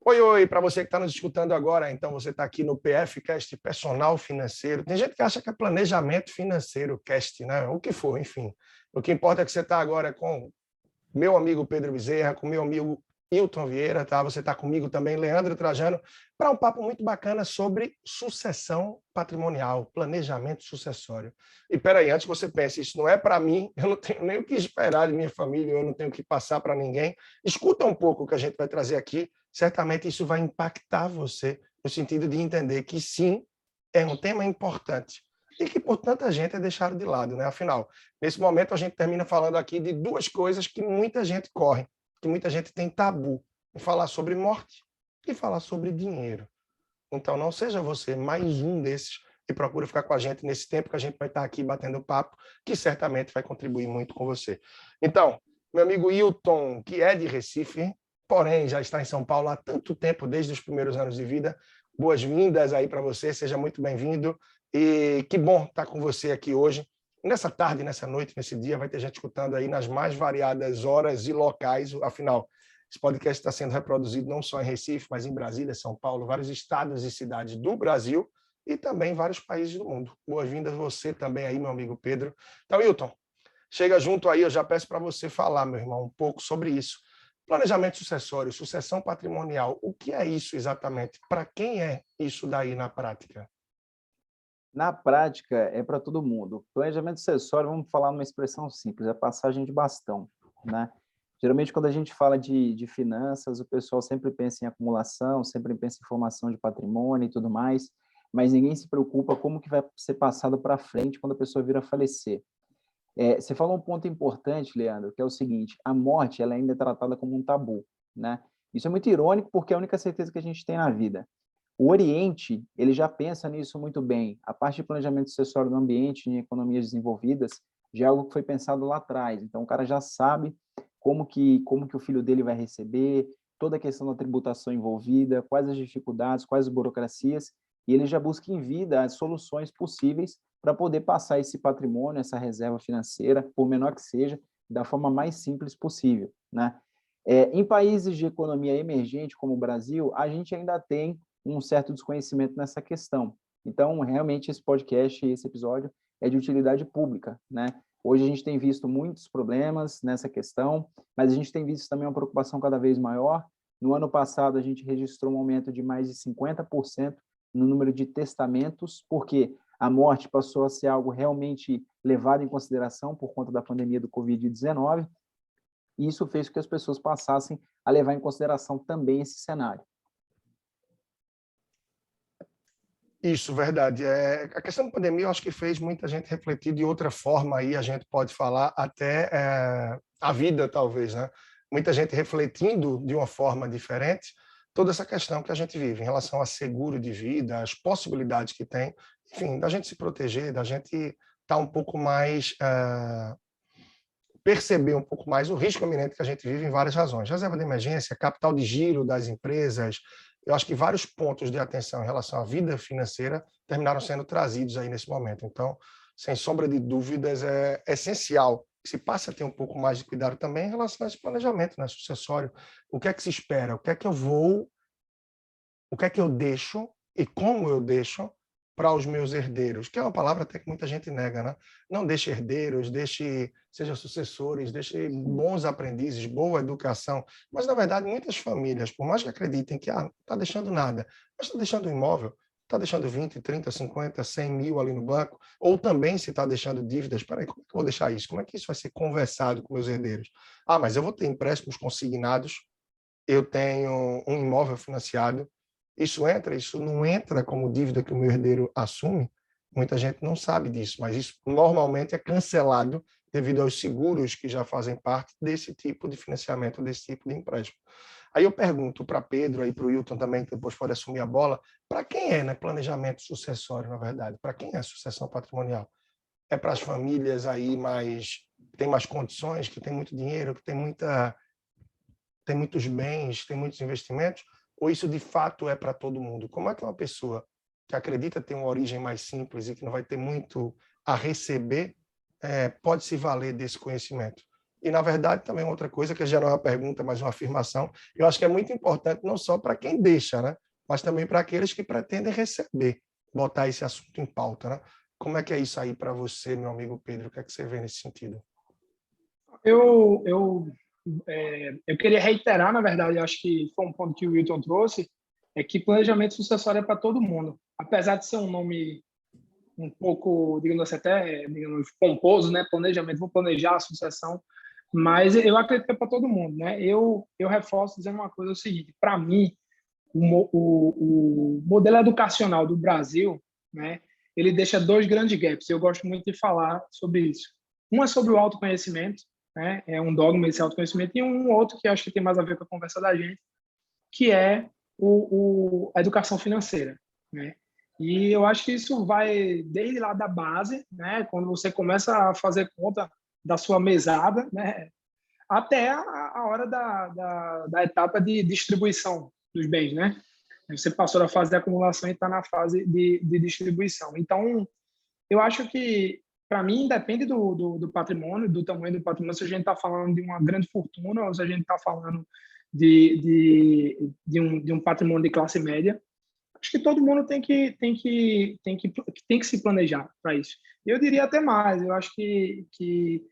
Oi, oi, para você que está nos escutando agora, então você está aqui no PFcast Personal Financeiro. Tem gente que acha que é planejamento financeiro cast, né? O que for, enfim. O que importa é que você está agora com meu amigo Pedro Bezerra, com meu amigo Hilton Vieira, tá? Você está comigo também, Leandro Trajano, para um papo muito bacana sobre sucessão patrimonial, planejamento sucessório. E peraí, antes que você pense, isso não é para mim, eu não tenho nem o que esperar de minha família, eu não tenho o que passar para ninguém. Escuta um pouco o que a gente vai trazer aqui, certamente isso vai impactar você, no sentido de entender que sim, é um tema importante e que por tanta gente é deixado de lado, né? Afinal, nesse momento a gente termina falando aqui de duas coisas que muita gente corre, que muita gente tem tabu, falar sobre morte e falar sobre dinheiro. Então não seja você mais um desses e procura ficar com a gente nesse tempo que a gente vai estar aqui batendo papo, que certamente vai contribuir muito com você. Então, meu amigo Hilton, que é de Recife, porém já está em São Paulo há tanto tempo, desde os primeiros anos de vida, boas-vindas aí para você, seja muito bem-vindo. E que bom estar com você aqui hoje. Nessa tarde, nessa noite, nesse dia, vai ter gente escutando aí nas mais variadas horas e locais. Afinal, esse podcast está sendo reproduzido não só em Recife, mas em Brasília, São Paulo, vários estados e cidades do Brasil e também vários países do mundo. Boas-vindas você também aí, meu amigo Pedro. Então, Hilton, chega junto aí, eu já peço para você falar, meu irmão, um pouco sobre isso. Planejamento sucessório, sucessão patrimonial, o que é isso exatamente? Para quem é isso daí na prática? Na prática, é para todo mundo. Planejamento sucessório, vamos falar numa expressão simples, é passagem de bastão, né? Geralmente, quando a gente fala de finanças, o pessoal sempre pensa em acumulação, sempre pensa em formação de patrimônio e tudo mais, mas ninguém se preocupa como que vai ser passado para frente quando a pessoa vir a falecer. Você falou um ponto importante, Leandro, que é o seguinte: a morte ela ainda é tratada como um tabu, né? Isso é muito irônico porque é a única certeza que a gente tem na vida. O Oriente, ele já pensa nisso muito bem. A parte de planejamento sucessório no ambiente, em economias desenvolvidas, já é algo que foi pensado lá atrás. Então, o cara já sabe como que o filho dele vai receber, toda a questão da tributação envolvida, quais as dificuldades, quais as burocracias, e ele já busca em vida as soluções possíveis para poder passar esse patrimônio, essa reserva financeira, por menor que seja, da forma mais simples possível, né? Em países de economia emergente, como o Brasil, a gente ainda tem um certo desconhecimento nessa questão. Então, realmente, esse podcast, esse episódio, é de utilidade pública, né? Hoje a gente tem visto muitos problemas nessa questão, mas a gente tem visto também uma preocupação cada vez maior. No ano passado, a gente registrou um aumento de mais de 50% no número de testamentos, porque a morte passou a ser algo realmente levado em consideração por conta da pandemia do Covid-19, e isso fez com que as pessoas passassem a levar em consideração também esse cenário. Isso, verdade. A questão da pandemia, eu acho que fez muita gente refletir de outra forma, aí a gente pode falar até a vida, talvez, né? Muita gente refletindo de uma forma diferente toda essa questão que a gente vive em relação a seguro de vida, as possibilidades que tem, enfim, da gente se proteger, da gente estar um pouco mais perceber um pouco mais o risco iminente que a gente vive em várias razões. Reserva de emergência, capital de giro das empresas. Eu acho que vários pontos de atenção em relação à vida financeira terminaram sendo trazidos aí nesse momento. Então, sem sombra de dúvidas, é essencial que se passe a ter um pouco mais de cuidado também em relação a esse planejamento, né, sucessório. O que é que se espera? O que é que eu vou, o que é que eu deixo e como eu deixo para os meus herdeiros, que é uma palavra até que muita gente nega, né? Não deixe herdeiros, seja sucessores, deixe bons aprendizes, boa educação. Mas, na verdade, muitas famílias, por mais que acreditem que não está deixando nada, mas está deixando um imóvel, está deixando 20, 30, 50, 100 mil ali no banco, ou também se está deixando dívidas, peraí, como é que eu vou deixar isso? Como é que isso vai ser conversado com meus herdeiros? Mas eu vou ter empréstimos consignados, eu tenho um imóvel financiado, isso não entra como dívida que o meu herdeiro assume? Muita gente não sabe disso, mas isso normalmente é cancelado devido aos seguros que já fazem parte desse tipo de financiamento, desse tipo de empréstimo. Aí eu pergunto para Pedro e para o Hilton também, que depois pode assumir a bola, para quem é, né, planejamento sucessório, na verdade? Para quem é sucessão patrimonial? É para as famílias aí que têm mais condições, que têm muito dinheiro, que tem muitos bens, tem muitos investimentos, ou isso de fato é para todo mundo? Como é que uma pessoa que acredita ter uma origem mais simples e que não vai ter muito a receber pode se valer desse conhecimento? E, na verdade, também outra coisa, que já não é uma pergunta, mas uma afirmação, eu acho que é muito importante não só para quem deixa, né? Mas também para aqueles que pretendem receber, botar esse assunto em pauta, né? Como é que é isso aí para você, meu amigo Pedro? O que é que você vê nesse sentido? Eu queria reiterar, na verdade, acho que foi um ponto que o Wilton trouxe, é que planejamento sucessório é para todo mundo. Apesar de ser um nome um pouco, digamos assim, até digamos, pomposo, né? Planejamento, vou planejar a sucessão, mas eu acredito que é para todo mundo, né? Eu reforço dizendo uma coisa, é o seguinte, para mim, o modelo educacional do Brasil, né? Ele deixa dois grandes gaps, eu gosto muito de falar sobre isso. Um é sobre o autoconhecimento, né? É um dogma esse autoconhecimento, e um outro que acho que tem mais a ver com a conversa da gente, que é a educação financeira, né? E eu acho que isso vai desde lá da base, né? Quando você começa a fazer conta da sua mesada, né? Até a hora da etapa de distribuição dos bens, né? Você passou da fase de acumulação e está na fase de distribuição. Então, eu acho que, para mim, depende do patrimônio, do tamanho do patrimônio, se a gente está falando de uma grande fortuna ou se a gente está falando de um patrimônio de classe média. Acho que todo mundo tem que se planejar para isso. Eu diria até mais, eu acho que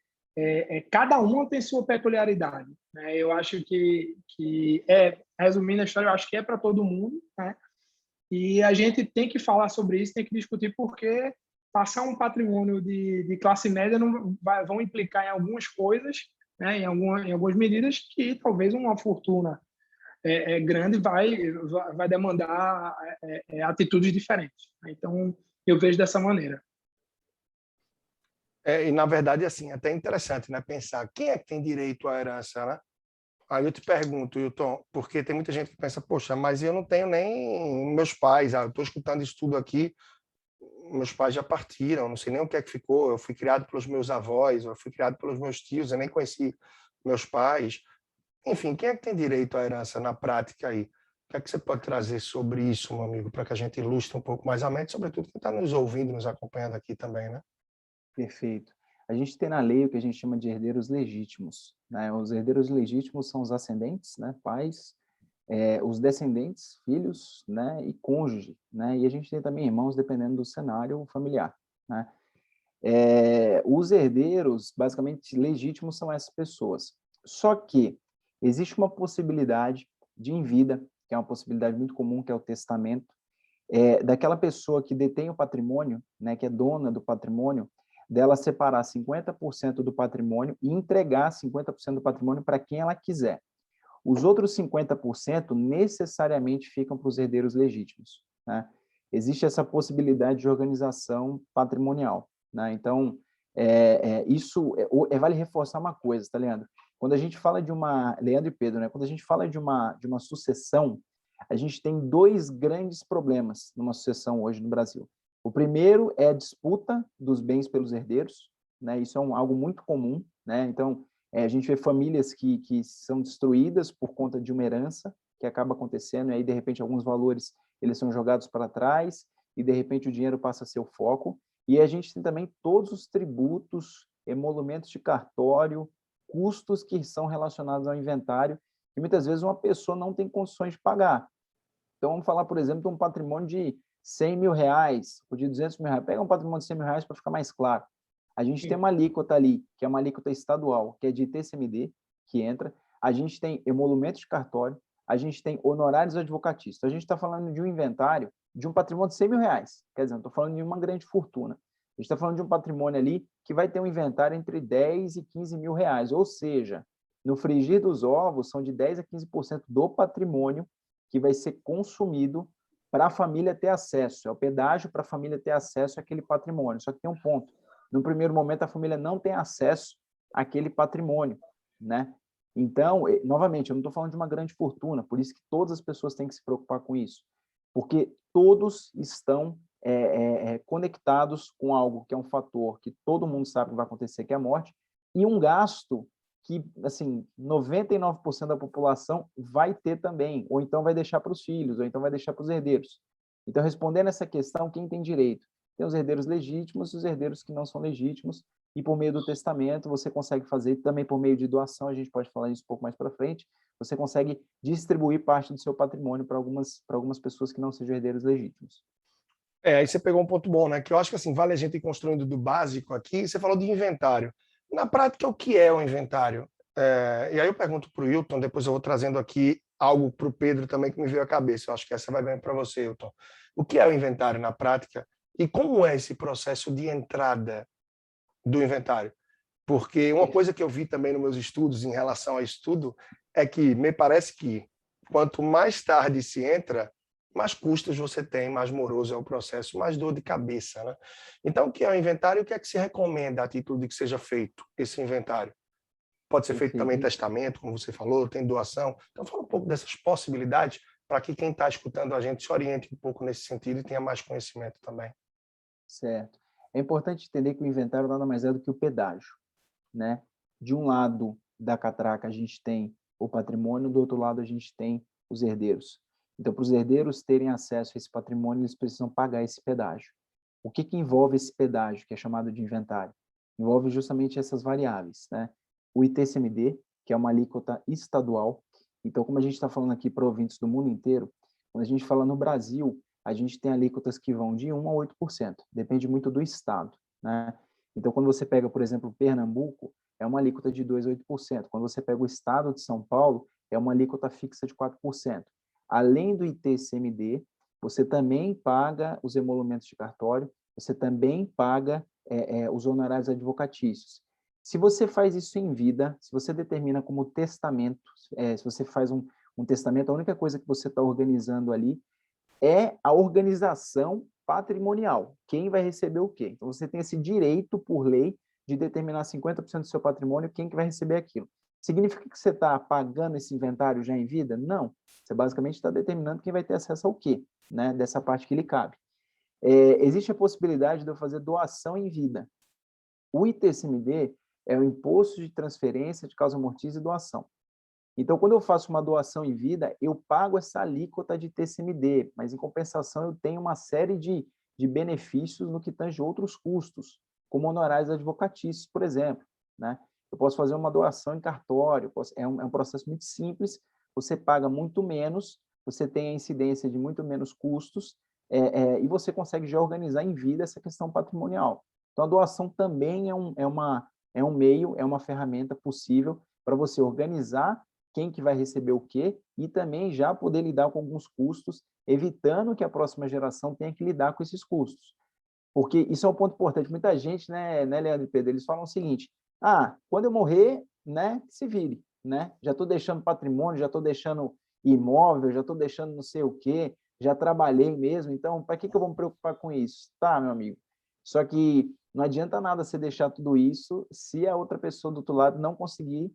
cada uma tem sua peculiaridade, né? Eu acho resumindo a história, eu acho que é para todo mundo, né? E a gente tem que falar sobre isso, tem que discutir, porque passar um patrimônio de classe média vão implicar em algumas coisas, né? Em algumas medidas que talvez uma fortuna grande vai demandar atitudes diferentes. Então, eu vejo dessa maneira. E, na verdade, assim, é até interessante, né? Pensar quem é que tem direito à herança, né? Aí eu te pergunto, Hilton, porque tem muita gente que pensa, poxa, mas eu não tenho nem meus pais, eu estou escutando isso tudo aqui, meus pais já partiram, não sei nem o que é que ficou, eu fui criado pelos meus avós, eu fui criado pelos meus tios, eu nem conheci meus pais. Enfim, quem é que tem direito à herança na prática aí? O que é que você pode trazer sobre isso, meu amigo, para que a gente ilustre um pouco mais a mente, sobretudo quem está nos ouvindo, nos acompanhando aqui também, né? Perfeito. A gente tem na lei o que a gente chama de herdeiros legítimos, né? Os herdeiros legítimos são os ascendentes, né? Pais, os descendentes, filhos, né? E cônjuge, né? E a gente tem também irmãos, dependendo do cenário familiar, né? Os herdeiros, basicamente, legítimos são essas pessoas. Só que existe uma possibilidade de em vida, que é uma possibilidade muito comum, que é o testamento, daquela pessoa que detém o patrimônio, né? Que é dona do patrimônio, dela separar 50% do patrimônio e entregar 50% do patrimônio para quem ela quiser. Os outros 50% necessariamente ficam para os herdeiros legítimos, né? Existe essa possibilidade de organização patrimonial, né? Então, vale reforçar uma coisa, tá, Leandro? Quando a gente fala de uma... Leandro e Pedro, né? Quando a gente fala de uma sucessão, a gente tem dois grandes problemas numa sucessão hoje no Brasil. O primeiro é a disputa dos bens pelos herdeiros, né? Isso é algo muito comum, né? Então, a gente vê famílias que são destruídas por conta de uma herança que acaba acontecendo, e aí, de repente, alguns valores eles são jogados para trás, e, de repente, o dinheiro passa a ser o foco. E a gente tem também todos os tributos, emolumentos de cartório, custos que são relacionados ao inventário, que muitas vezes uma pessoa não tem condições de pagar. Então, vamos falar, por exemplo, de um patrimônio de 100 mil reais, ou de 200 mil reais. Pega um patrimônio de 100 mil reais para ficar mais claro. A gente tem uma alíquota ali, que é uma alíquota estadual, que é de ITCMD, que entra. A gente tem emolumento de cartório, a gente tem honorários advocatícios. A gente está falando de um inventário de um patrimônio de 100 mil reais. Quer dizer, não estou falando de uma grande fortuna. A gente está falando de um patrimônio ali que vai ter um inventário entre 10 e 15 mil reais. Ou seja, no frigir dos ovos, são de 10 a 15% do patrimônio que vai ser consumido para a família ter acesso. É o pedágio para a família ter acesso àquele patrimônio. Só que tem um ponto. No primeiro momento, a família não tem acesso àquele patrimônio, né? Então, novamente, eu não estou falando de uma grande fortuna, por isso que todas as pessoas têm que se preocupar com isso, porque todos estão conectados com algo que é um fator que todo mundo sabe que vai acontecer, que é a morte, e um gasto que, assim, 99% da população vai ter também, ou então vai deixar para os filhos, ou então vai deixar para os herdeiros. Então, respondendo essa questão, quem tem direito? Tem os herdeiros legítimos e os herdeiros que não são legítimos, e por meio do testamento você consegue fazer, também por meio de doação, a gente pode falar isso um pouco mais para frente, você consegue distribuir parte do seu patrimônio para algumas pessoas que não sejam herdeiros legítimos. Aí você pegou um ponto bom, né? Que eu acho que assim, vale a gente ir construindo do básico aqui. Você falou de inventário. Na prática, o que é o inventário? E aí eu pergunto para o Hilton, depois eu vou trazendo aqui algo para o Pedro também que me veio à cabeça. Eu acho que essa vai bem para você, Hilton. O que é o inventário na prática e como é esse processo de entrada do inventário? Porque uma coisa que eu vi também nos meus estudos em relação a estudo é que me parece que quanto mais tarde se entra, mais custos você tem, mais moroso é o processo, mais dor de cabeça, né? Então, o que é o inventário e o que é que se recomenda a título de que seja feito esse inventário? Pode ser feito também em Perfeito. testamento, como você falou, tem doação. Então, fala um pouco dessas possibilidades para que quem está escutando a gente se oriente um pouco nesse sentido e tenha mais conhecimento também. Certo. É importante entender que o inventário nada mais é do que o pedágio, né? De um lado da catraca a gente tem o patrimônio, do outro lado a gente tem os herdeiros. Então, para os herdeiros terem acesso a esse patrimônio, eles precisam pagar esse pedágio. O que envolve esse pedágio, que é chamado de inventário? Envolve justamente essas variáveis, né? O ITCMD, que é uma alíquota estadual. Então, como a gente está falando aqui para ouvintes do mundo inteiro, quando a gente fala no Brasil, a gente tem alíquotas que vão de 1% a 8%, depende muito do estado, né? Então, quando você pega, por exemplo, Pernambuco, é uma alíquota de 2% a 8%. Quando você pega o estado de São Paulo, é uma alíquota fixa de 4%. Além do ITCMD, você também paga os emolumentos de cartório, você também paga os honorários advocatícios. Se você faz isso em vida, se você determina como testamento, se você faz um testamento, a única coisa que você está organizando ali é a organização patrimonial. Quem vai receber o quê? Então, você tem esse direito, por lei, de determinar 50% do seu patrimônio, quem que vai receber aquilo. Significa que você está pagando esse inventário já em vida? Não. Você basicamente está determinando quem vai ter acesso ao quê, né? Dessa parte que lhe cabe. Existe a possibilidade de eu fazer doação em vida. O ITCMD é o Imposto de Transferência de Causa Mortis e Doação. Então, quando eu faço uma doação em vida, eu pago essa alíquota de TCMD, mas em compensação eu tenho uma série de benefícios no que tange outros custos, como honorários advocatícios, por exemplo, né? Eu posso fazer uma doação em cartório, é um processo muito simples, você paga muito menos, você tem a incidência de muito menos custos, e você consegue já organizar em vida essa questão patrimonial. Então, a doação também é um meio, é uma ferramenta possível para você organizar quem que vai receber o quê, e também já poder lidar com alguns custos, evitando que a próxima geração tenha que lidar com esses custos. Porque isso é um ponto importante. Muita gente, né, Leandro e Pedro, eles falam o seguinte, quando eu morrer, né, se vire, né? Já estou deixando patrimônio, já estou deixando imóvel, já estou deixando não sei o quê, já trabalhei mesmo, então para que eu vou me preocupar com isso? Tá, meu amigo. Só que não adianta nada você deixar tudo isso se a outra pessoa do outro lado não conseguir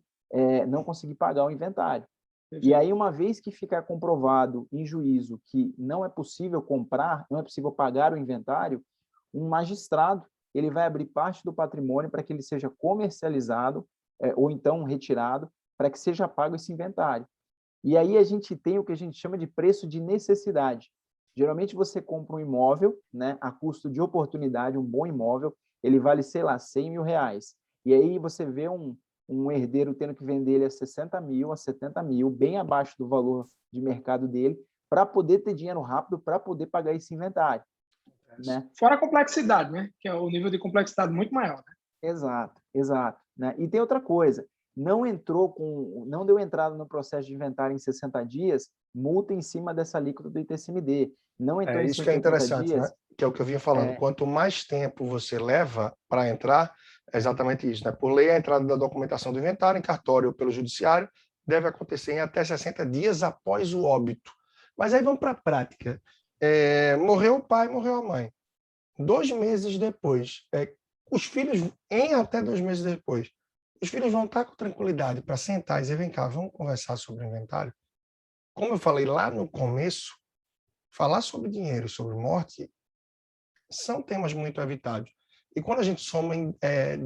pagar o inventário. E aí, uma vez que ficar comprovado em juízo que não é possível comprar, não é possível pagar o inventário, um magistrado ele vai abrir parte do patrimônio para que ele seja comercializado ou então retirado para que seja pago esse inventário. E aí a gente tem o que a gente chama de preço de necessidade. Geralmente você compra um imóvel, né, a custo de oportunidade, um bom imóvel, ele vale, sei lá, 100 mil reais. E aí você vê um herdeiro tendo que vender ele a 60 mil, a 70 mil, bem abaixo do valor de mercado dele, para poder ter dinheiro rápido, para poder pagar esse inventário. Né? Fora a complexidade, né? Que é o nível de complexidade muito maior. Né? Exato, exato. Né? E tem outra coisa, não deu entrada no processo de inventário em 60 dias, multa em cima dessa alíquota do ITCMD. Não entrou em Isso que é 180 interessante, né? dias... Que é o que eu vinha falando. Quanto mais tempo você leva para entrar, é exatamente isso, né? Por lei, a entrada da documentação do inventário em cartório ou pelo judiciário deve acontecer em até 60 dias após o óbito. Mas aí vamos para a prática. Morreu o pai, morreu a mãe. 2 meses depois, os filhos, em até 2 meses depois, os filhos vão estar com tranquilidade para sentar e dizer, vem cá, vamos conversar sobre o inventário. Como eu falei lá no começo, falar sobre dinheiro e sobre morte são temas muito evitados. E quando a gente soma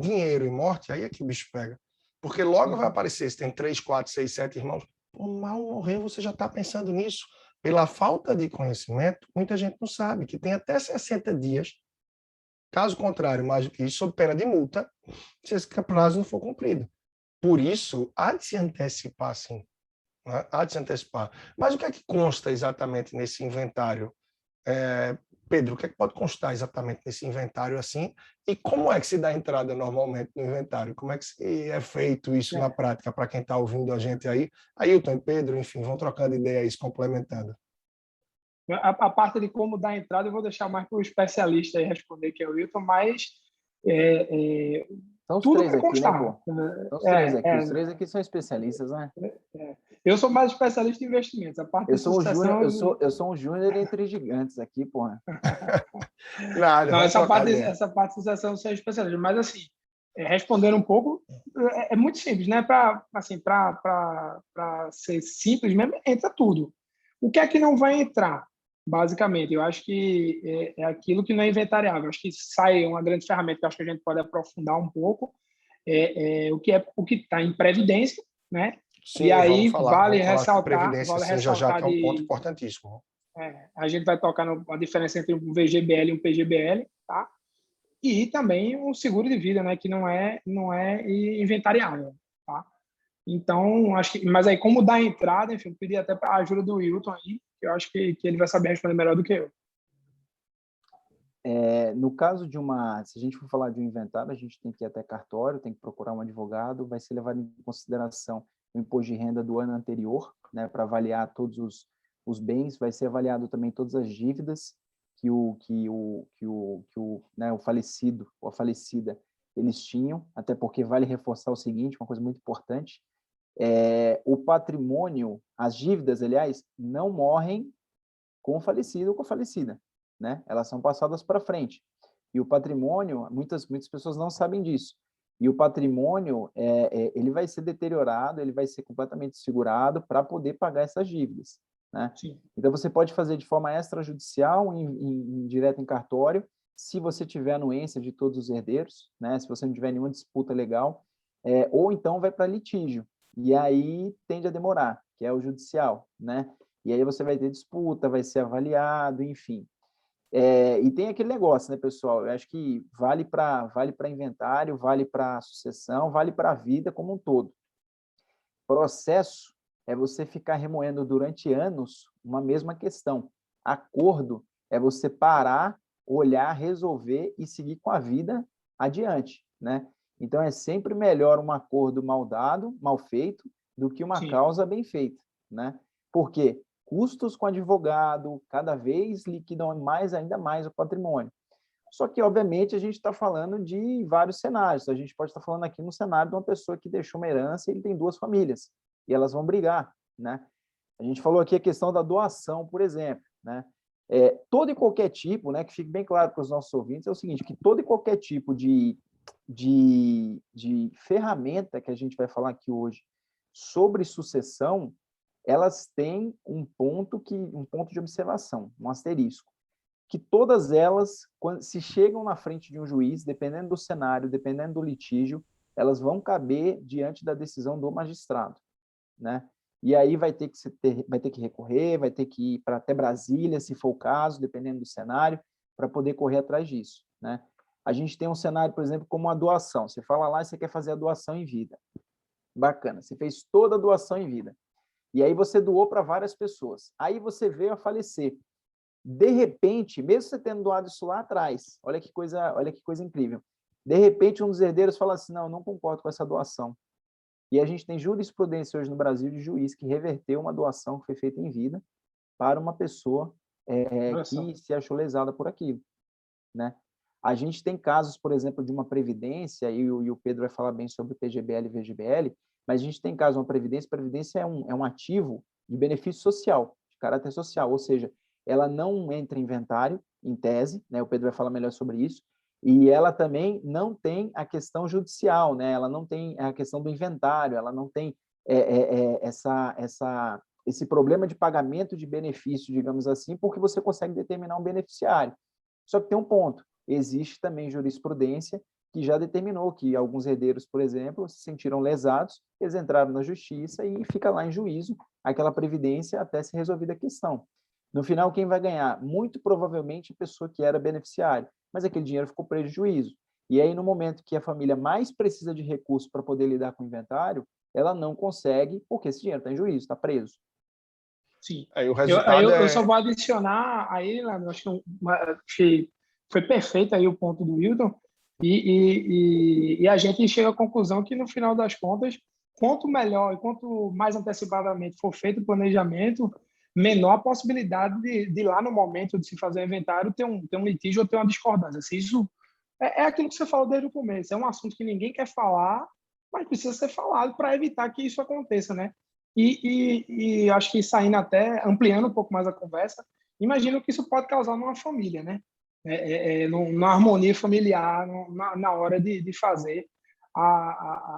dinheiro e morte, aí é que o bicho pega. Porque logo vai aparecer, se tem 3, 4, 6, 7 irmãos, mal morreu, você já está pensando nisso. Pela falta de conhecimento, muita gente não sabe que tem até 60 dias Caso contrário, mais do que isso, sob pena de multa, se esse prazo não for cumprido. Por isso, há de se antecipar, sim. Né? Há de se antecipar. Mas o que é que consta exatamente nesse inventário? Pedro, o que é que pode constar exatamente nesse inventário assim? E como é que se dá entrada normalmente no inventário? Como é que é feito isso na prática para quem está ouvindo a gente aí? Ailton e Pedro, enfim, vão trocando ideias, complementando. A parte de como dar entrada eu vou deixar mais para o especialista aí responder, que é o Wilton, mas São os tudo três vai aqui, né, constar. pô? São os três aqui. Os três aqui são especialistas, né? Eu sou mais especialista em investimentos. A parte Eu de sou um júnior, sucessão... eu sou um júnior entre gigantes aqui, porra. Nada, Não, vamos trocar ideia. essa parte de sucessão eu sou especialista. Mas, assim, respondendo um pouco, é muito simples, né? Para ser simples mesmo, entra tudo. O que é que não vai entrar? Basicamente, eu acho que é aquilo que não é inventariável. Eu acho que sai uma grande ferramenta que eu acho que a gente pode aprofundar um pouco, o que está em previdência, né? Sim, E aí vamos falar sobre Previdência, sim, já que é um ponto importantíssimo. A gente vai tocar a diferença entre um VGBL e um PGBL, tá? E também um seguro de vida, né? Que não é inventariável, tá? Então, acho que... Mas aí, como dar entrada, enfim, eu pedi até para a ajuda do Wilton aí, que eu acho que ele vai saber responder melhor do que eu. No caso se a gente for falar de um inventário, a gente tem que ir até cartório, tem que procurar um advogado, vai ser levado em consideração o imposto de renda do ano anterior, né, para avaliar todos os bens, vai ser avaliado também todas as dívidas que o falecido ou a falecida eles tinham, até porque vale reforçar o seguinte, uma coisa muito importante, o patrimônio, as dívidas, aliás, não morrem com o falecido ou com a falecida, né? Elas são passadas para frente. E o patrimônio, muitas pessoas não sabem disso. E o patrimônio, ele vai ser deteriorado, ele vai ser completamente segurado para poder pagar essas dívidas, né? Sim. Então, você pode fazer de forma extrajudicial, direto em cartório, se você tiver anuência de todos os herdeiros, né? Se você não tiver nenhuma disputa legal, ou então vai para litígio. E aí tende a demorar, que é o judicial, né? E aí você vai ter disputa, vai ser avaliado, enfim. E tem aquele negócio, né, pessoal? Eu acho que vale para inventário, vale para sucessão, vale para a vida como um todo. Processo é você ficar remoendo durante anos uma mesma questão. Acordo é você parar, olhar, resolver e seguir com a vida adiante, né? Então, é sempre melhor um acordo mal dado, mal feito, do que uma causa bem feita, né? Por quê? Custos com advogado, cada vez liquidam ainda mais o patrimônio. Só que, obviamente, a gente está falando de vários cenários. A gente pode estar falando aqui no cenário de uma pessoa que deixou uma herança e ele tem 2 famílias, e elas vão brigar, né? A gente falou aqui a questão da doação, por exemplo, né? Todo e qualquer tipo, né, que fique bem claro para os nossos ouvintes, é o seguinte, que todo e qualquer tipo de ferramenta que a gente vai falar aqui hoje sobre sucessão, elas têm um ponto de observação, um asterisco, que todas elas, se chegam na frente de um juiz, dependendo do cenário, dependendo do litígio, elas vão caber diante da decisão do magistrado, né? E aí vai ter que recorrer, vai ter que ir para até Brasília, se for o caso, dependendo do cenário, para poder correr atrás disso, né? A gente tem um cenário, por exemplo, como a doação. Você fala lá e você quer fazer a doação em vida. Bacana, você fez toda a doação em vida. E aí você doou para várias pessoas. Aí você veio a falecer. De repente, mesmo você tendo doado isso lá atrás, olha que coisa incrível. De repente, um dos herdeiros fala assim: não, eu não concordo com essa doação. E a gente tem jurisprudência hoje no Brasil de juiz que reverteu uma doação que foi feita em vida para uma pessoa que se achou lesada por aquilo, né? A gente tem casos, por exemplo, de uma previdência, e o Pedro vai falar bem sobre PGBL e VGBL, mas a gente tem caso de uma previdência. Previdência é um ativo de benefício social, de caráter social, ou seja, ela não entra em inventário, em tese, né? O Pedro vai falar melhor sobre isso, e ela também não tem a questão judicial, né? Ela não tem a questão do inventário, ela não tem esse problema de pagamento de benefício, digamos assim, porque você consegue determinar um beneficiário. Só que tem um ponto, existe também jurisprudência que já determinou que alguns herdeiros, por exemplo, se sentiram lesados, eles entraram na justiça e fica lá em juízo aquela previdência até ser resolvida a questão. No final, quem vai ganhar? Muito provavelmente a pessoa que era beneficiária, mas aquele dinheiro ficou prejuízo. E aí, no momento que a família mais precisa de recursos para poder lidar com o inventário, ela não consegue, porque esse dinheiro está em juízo, está preso. Sim. Aí o Eu, resultado eu só é... vou adicionar aí, Leandro, acho que foi perfeito aí o ponto do Wilton, e a gente chega à conclusão que, no final das contas, quanto melhor e quanto mais antecipadamente for feito o planejamento, menor a possibilidade de lá no momento de se fazer o inventário ter um litígio ou ter uma discordância. Se isso é aquilo que você falou desde o começo, é um assunto que ninguém quer falar, mas precisa ser falado para evitar que isso aconteça, né? E acho que saindo até, ampliando um pouco mais a conversa, imagino que isso pode causar numa família, né? Numa harmonia familiar, na hora de fazer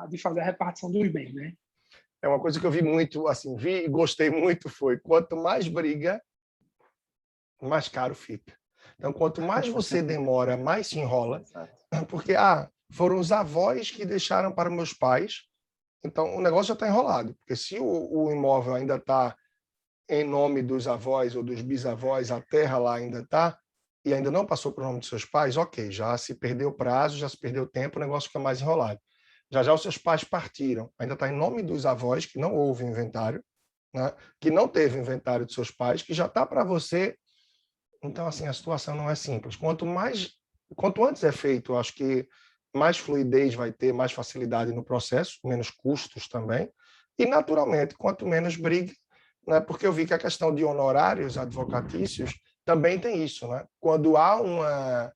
de fazer a repartição dos bens, né? É uma coisa que eu vi muito, assim, vi e gostei muito, foi quanto mais briga, mais caro fica. Então, quanto mais você demora, mais se enrola, Exato. porque foram os avós que deixaram para meus pais, então o negócio já está enrolado, porque se o imóvel ainda está em nome dos avós ou dos bisavós, a terra lá ainda está, e ainda não passou para o nome dos seus pais, ok, já se perdeu o prazo, já se perdeu o tempo, o negócio fica mais enrolado. Já já os seus pais partiram, ainda está em nome dos avós, que não houve inventário, né? Que não teve inventário dos seus pais, que já está para você. Então, assim, a situação não é simples. Quanto antes é feito, eu acho que mais fluidez vai ter, mais facilidade no processo, menos custos também. E, naturalmente, quanto menos briga, né? Porque eu vi que a questão de honorários advocatícios também tem isso, né? Quando há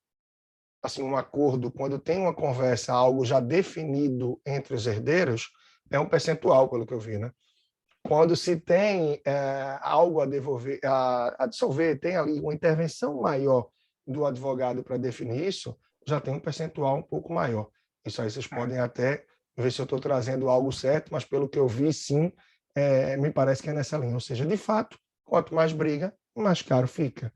assim, um acordo, quando tem uma conversa, algo já definido entre os herdeiros, é um percentual, pelo que eu vi, né? Quando se tem algo a devolver, a dissolver, tem ali uma intervenção maior do advogado para definir isso, já tem um percentual um pouco maior. Isso aí vocês podem até ver se eu estou trazendo algo certo, mas pelo que eu vi, sim, me parece que é nessa linha. Ou seja, de fato, quanto mais briga, mais caro fica.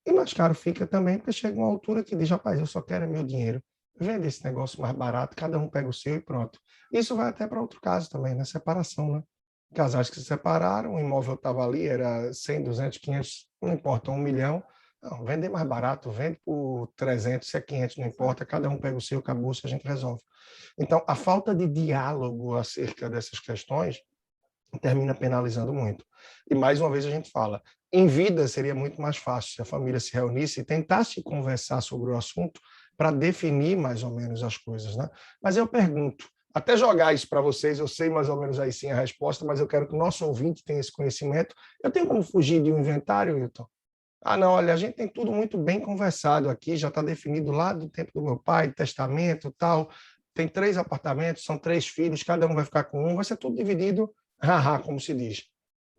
E mais caro fica também porque chega uma altura que diz, rapaz, eu só quero meu dinheiro. Vende esse negócio mais barato, cada um pega o seu e pronto. Isso vai até para outro caso também, né? Separação, né? Casais que se separaram, o imóvel estava ali, era 100, 200, 500, não importa, 1 milhão. Não, vender mais barato, vende por 300, se é 500, não importa, cada um pega o seu, acabou, se a gente resolve. Então, a falta de diálogo acerca dessas questões termina penalizando muito. E, mais uma vez, a gente fala, em vida seria muito mais fácil se a família se reunisse e tentasse conversar sobre o assunto para definir mais ou menos as coisas, né? Mas eu pergunto, até jogar isso para vocês, eu sei mais ou menos aí sim a resposta, mas eu quero que o nosso ouvinte tenha esse conhecimento. Eu tenho como fugir de um inventário, Wilton? Não, olha, a gente tem tudo muito bem conversado aqui, já está definido lá do tempo do meu pai, testamento, tal. Tem 3 apartamentos, são 3 filhos, cada um vai ficar com um, vai ser tudo dividido, haha, como se diz,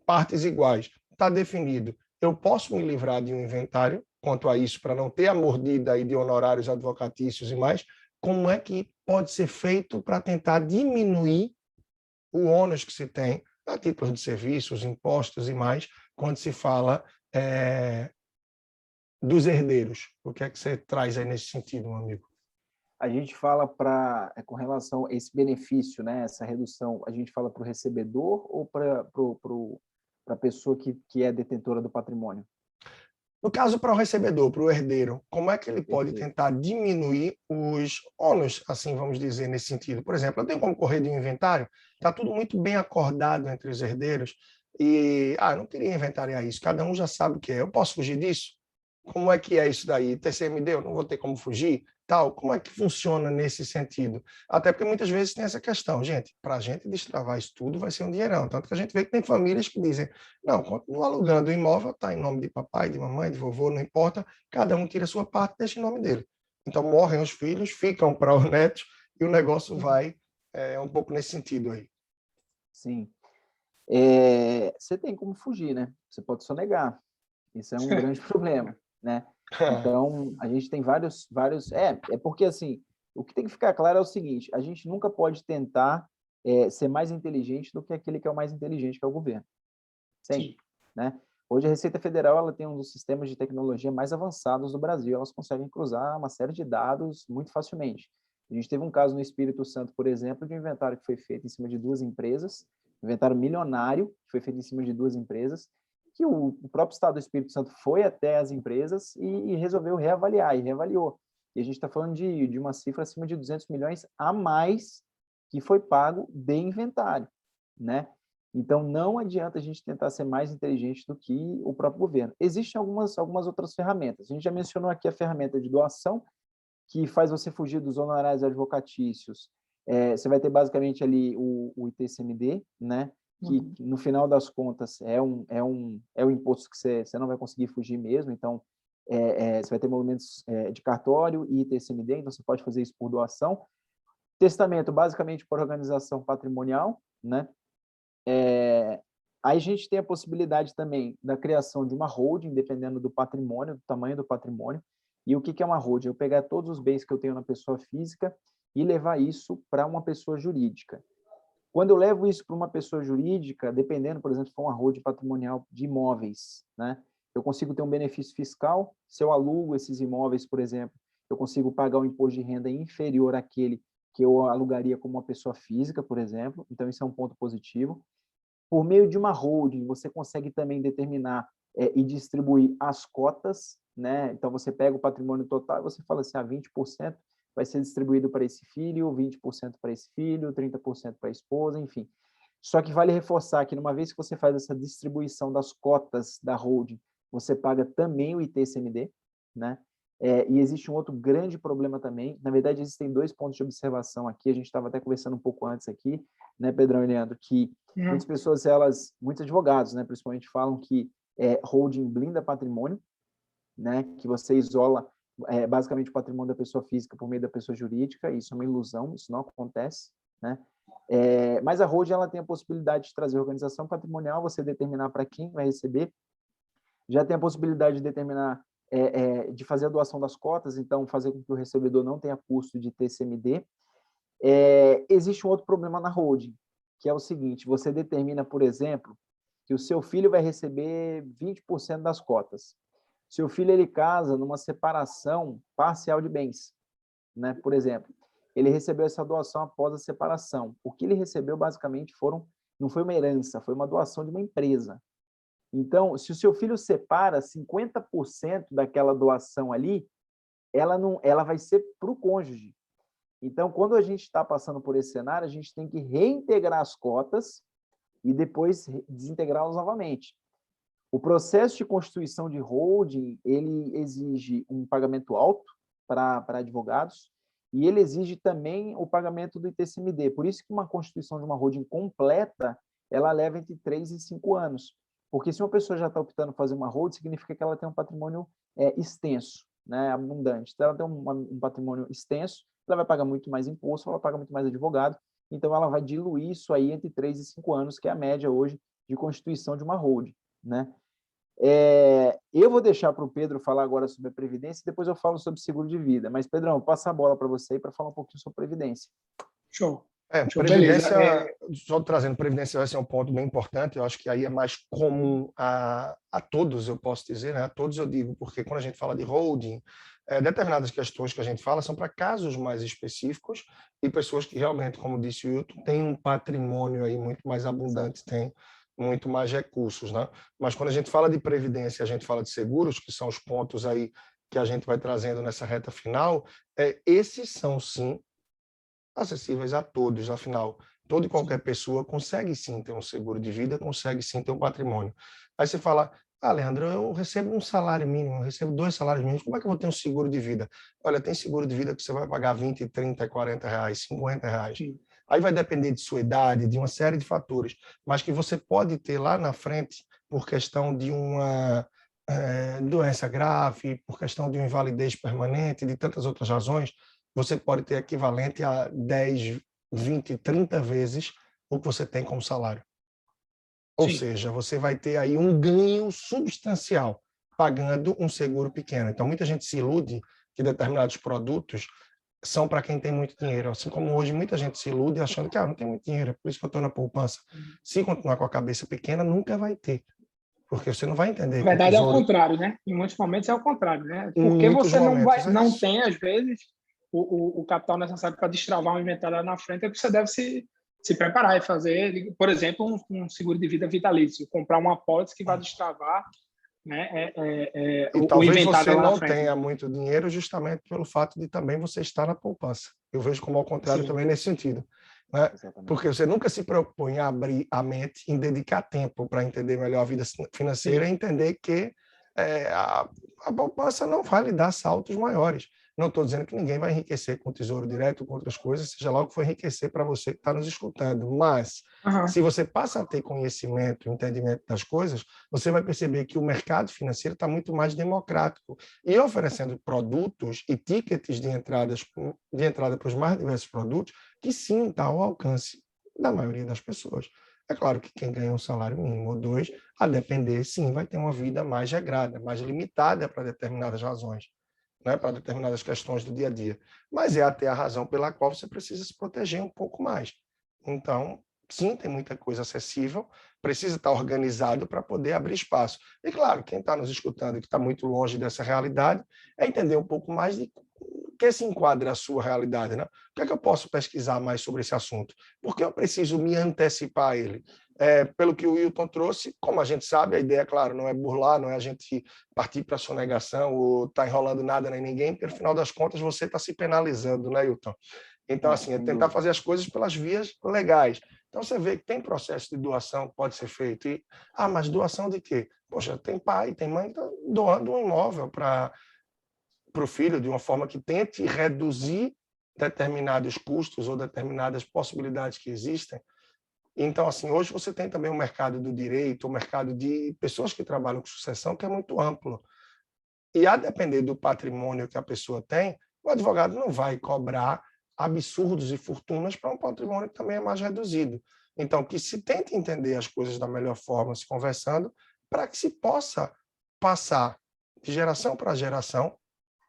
partes iguais. Está definido. Eu posso me livrar de um inventário quanto a isso, para não ter a mordida aí de honorários advocatícios e mais. Como é que pode ser feito para tentar diminuir o ônus que se tem a títulos de serviços, impostos e mais, quando se fala dos herdeiros? O que é que você traz aí nesse sentido, meu amigo? A gente fala com relação a esse benefício, né, essa redução, a gente fala para o recebedor ou para a pessoa que é detentora do patrimônio? No caso, para o recebedor, para o herdeiro, como é que ele pode Perfeito. tentar diminuir os ônus, assim vamos dizer, nesse sentido? Por exemplo, eu tenho como correr de um inventário, está tudo muito bem acordado entre os herdeiros, e eu não queria inventariar isso, cada um já sabe o que é. Eu posso fugir disso? Como é que é isso daí? TCMD, eu não vou ter como fugir? Tal, como é que funciona nesse sentido? Até porque muitas vezes tem essa questão, gente, para a gente destravar isso tudo vai ser um dinheirão. Tanto que a gente vê que tem famílias que dizem, não, continua alugando o imóvel, está em nome de papai, de mamãe, de vovô, não importa, cada um tira a sua parte e deixa em nome dele. Então morrem os filhos, ficam para os netos e o negócio vai um pouco nesse sentido aí. Sim. Você tem como fugir, né? Você pode sonegar. Isso é um grande problema, né? Então, a gente tem vários... É porque, assim, o que tem que ficar claro é o seguinte, a gente nunca pode tentar ser mais inteligente do que aquele que é o mais inteligente, que é o governo. Sempre, né? Hoje, a Receita Federal ela tem um dos sistemas de tecnologia mais avançados do Brasil. Elas conseguem cruzar uma série de dados muito facilmente. A gente teve um caso no Espírito Santo, por exemplo, de um inventário que foi feito em cima de 2 empresas, inventário milionário, que foi feito em cima de 2 empresas, que o próprio Estado do Espírito Santo foi até as empresas e resolveu reavaliar, e reavaliou. E a gente está falando de uma cifra acima de 200 milhões a mais que foi pago de inventário, né? Então, não adianta a gente tentar ser mais inteligente do que o próprio governo. Existem algumas outras ferramentas. A gente já mencionou aqui a ferramenta de doação, que faz você fugir dos honorários advocatícios. Você vai ter basicamente ali o ITCMD, né? Que no final das contas é o imposto que você não vai conseguir fugir mesmo. Então, você vai ter movimentos de cartório e ITCMD, então você pode fazer isso por doação. Testamento, basicamente por organização patrimonial, né? Aí a gente tem a possibilidade também da criação de uma holding, dependendo do patrimônio, do tamanho do patrimônio. E o que é uma holding? Eu pegar todos os bens que eu tenho na pessoa física e levar isso para uma pessoa jurídica. Quando eu levo isso para uma pessoa jurídica, dependendo, por exemplo, se for uma holding patrimonial de imóveis, né? Eu consigo ter um benefício fiscal. Se eu alugo esses imóveis, por exemplo, eu consigo pagar um imposto de renda inferior àquele que eu alugaria como uma pessoa física, por exemplo. Então, isso é um ponto positivo. Por meio de uma holding, você consegue também determinar e distribuir as cotas, né? Então, você pega o patrimônio total e você fala assim, 20% vai ser distribuído para esse filho, 20% para esse filho, 30% para a esposa, enfim. Só que vale reforçar que, uma vez que você faz essa distribuição das cotas da holding, você paga também o ITCMD, né? E existe um outro grande problema também. Na verdade, existem 2 pontos de observação aqui. A gente estava até conversando um pouco antes aqui, né, Pedrão e Leandro, que muitas pessoas, muitos advogados, né, principalmente, falam que holding blinda patrimônio, né, que você isola basicamente o patrimônio da pessoa física por meio da pessoa jurídica. Isso é uma ilusão, isso não acontece, né? Mas a holding, ela tem a possibilidade de trazer organização patrimonial, você determinar para quem vai receber, já tem a possibilidade de determinar de fazer a doação das cotas, então fazer com que o recebedor não tenha custo de TCMD. Existe um outro problema na holding, que é o seguinte: você determina, por exemplo, que o seu filho vai receber 20% das cotas. Seu filho, ele casa numa separação parcial de bens, né? Por exemplo, ele recebeu essa doação após a separação. O que ele recebeu, basicamente, não foi uma herança, foi uma doação de uma empresa. Então, se o seu filho separa 50% daquela doação ali, ela vai ser para o cônjuge. Então, quando a gente está passando por esse cenário, a gente tem que reintegrar as cotas e depois desintegrá-las novamente. O processo de constituição de holding, ele exige um pagamento alto para advogados e ele exige também o pagamento do ITCMD. Por isso que uma constituição de uma holding completa, ela leva entre 3 e 5 anos. Porque se uma pessoa já está optando por fazer uma holding, significa que ela tem um patrimônio extenso, né, abundante. Então, ela tem um patrimônio extenso, ela vai pagar muito mais imposto, ela vai pagar muito mais advogado, então ela vai diluir isso aí entre 3 e 5 anos, que é a média hoje de constituição de uma holding, né? Eu vou deixar para o Pedro falar agora sobre a Previdência e depois eu falo sobre seguro de vida. Mas, Pedrão, vou passar a bola para você para falar um pouquinho sobre Previdência. Show. Previdência, só trazendo Previdência vai ser um ponto bem importante, eu acho que aí é mais comum a todos, eu posso dizer, né? A todos eu digo, porque quando a gente fala de holding, determinadas questões que a gente fala são para casos mais específicos e pessoas que realmente, como disse o Wilton, têm um patrimônio aí muito mais abundante, têm muito mais recursos, né? Mas quando a gente fala de Previdência, a gente fala de seguros, que são os pontos aí que a gente vai trazendo nessa reta final, esses são, sim, acessíveis a todos, afinal, toda e qualquer pessoa consegue sim ter um seguro de vida, consegue sim ter um patrimônio. Aí você fala, Leandro, eu recebo um salário mínimo, eu recebo 2 salários mínimos, como é que eu vou ter um seguro de vida? Olha, tem seguro de vida que você vai pagar 20, 30, 40 reais, 50 reais. Sim. Aí vai depender de sua idade, de uma série de fatores, mas que você pode ter lá na frente por questão de uma doença grave, por questão de uma invalidez permanente, de tantas outras razões, você pode ter equivalente a 10, 20, 30 vezes o que você tem como salário. Ou seja, você vai ter aí um ganho substancial pagando um seguro pequeno. Então, muita gente se ilude que determinados produtos são para quem tem muito dinheiro. Assim como hoje muita gente se ilude achando que não tem muito dinheiro, é por isso que eu estou na poupança. Se continuar com a cabeça pequena, nunca vai ter. Porque você não vai entender. Na verdade, é o contrário, né? Em muitos momentos é o contrário, né? Porque você não tem, às vezes, o capital necessário para destravar um inventário lá na frente, é que você deve se se preparar e fazer, por exemplo, um seguro de vida vitalício, comprar uma apólice que vai destravar, né, E o talvez inventário você lá na não frente. tenha muito dinheiro justamente pelo fato de também você estar na poupança. Eu vejo como ao contrário Sim. também nesse sentido, né? Exatamente. Porque você nunca se preocupou em abrir a mente, em dedicar tempo para entender melhor a vida financeira e entender que a poupança não vai lhe dar saltos maiores. Não estou dizendo que ninguém vai enriquecer com tesouro direto, com outras coisas, seja lá o que for enriquecer para você que está nos escutando. Mas, se você passa a ter conhecimento, entendimento das coisas, você vai perceber que o mercado financeiro está muito mais democrático e oferecendo produtos e tickets de entrada para os mais diversos produtos que sim está ao alcance da maioria das pessoas. É claro que quem ganha um salário mínimo ou dois, a depender, sim, vai ter uma vida mais regrada, mais limitada para determinadas razões, né, para determinadas questões do dia a dia. Mas é até a razão pela qual você precisa se proteger um pouco mais. Então, sim, tem muita coisa acessível, precisa estar organizado para poder abrir espaço. E, claro, quem está nos escutando e que está muito longe dessa realidade, é entender um pouco mais de que se enquadra a sua realidade, né? O que é que eu posso pesquisar mais sobre esse assunto? Porque eu preciso me antecipar a ele. Pelo que o Wilton trouxe, como a gente sabe, a ideia, claro, não é burlar, não é a gente partir para a sonegação ou estar enrolando nada nem ninguém, porque, no final das contas, você está se penalizando, né, Wilton? Então, assim, é tentar fazer as coisas pelas vias legais. Então, você vê que tem processo de doação que pode ser feito. Mas doação de quê? Poxa, tem pai, tem mãe que está doando um imóvel para o filho de uma forma que tente reduzir determinados custos ou determinadas possibilidades que existem. Então, assim, hoje você tem também o mercado do direito, o mercado de pessoas que trabalham com sucessão, que é muito amplo. E, a depender do patrimônio que a pessoa tem, o advogado não vai cobrar absurdos e fortunas para um patrimônio que também é mais reduzido. Então, que se tente entender as coisas da melhor forma, se conversando, para que se possa passar de geração para geração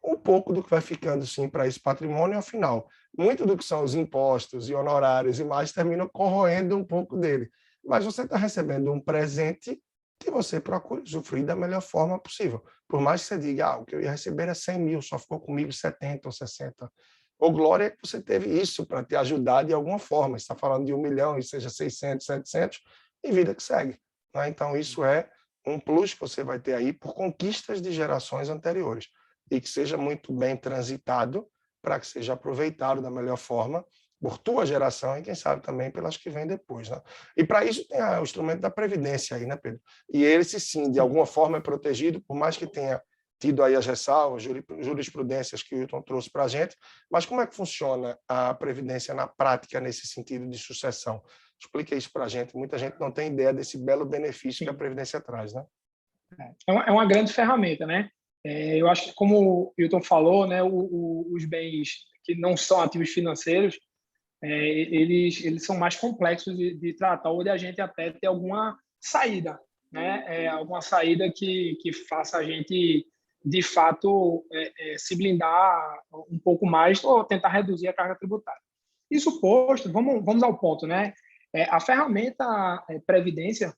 um pouco do que vai ficando, sim, para esse patrimônio, afinal, muito do que são os impostos e honorários e mais termina corroendo um pouco dele. Mas você está recebendo um presente que você procura usufruir da melhor forma possível. Por mais que você diga, o que eu ia receber é 100 mil, só ficou comigo 70 ou 60. Ou glória que você teve isso para te ajudar de alguma forma. Você está falando de 1 milhão e seja 600, 700, e vida que segue. Né? Então, isso é um plus que você vai ter aí por conquistas de gerações anteriores e que seja muito bem transitado para que seja aproveitado da melhor forma por tua geração e, quem sabe, também pelas que vêm depois. Né? E para isso tem o instrumento da Previdência aí, né, Pedro? E esse, sim, de alguma forma é protegido, por mais que tenha tido aí as ressalvas, jurisprudências que o Wilton trouxe para a gente, mas como é que funciona a Previdência na prática nesse sentido de sucessão? Explica isso para a gente. Muita gente não tem ideia desse belo benefício que a Previdência traz, né? É uma grande ferramenta, né? Eu acho que, como o Wilton falou, né, os bens que não são ativos financeiros, eles são mais complexos de tratar, ou de a gente até ter alguma saída, né? Alguma saída que faça a gente, de fato, se blindar um pouco mais ou tentar reduzir a carga tributária. Isso posto, vamos ao ponto, né? A ferramenta Previdência,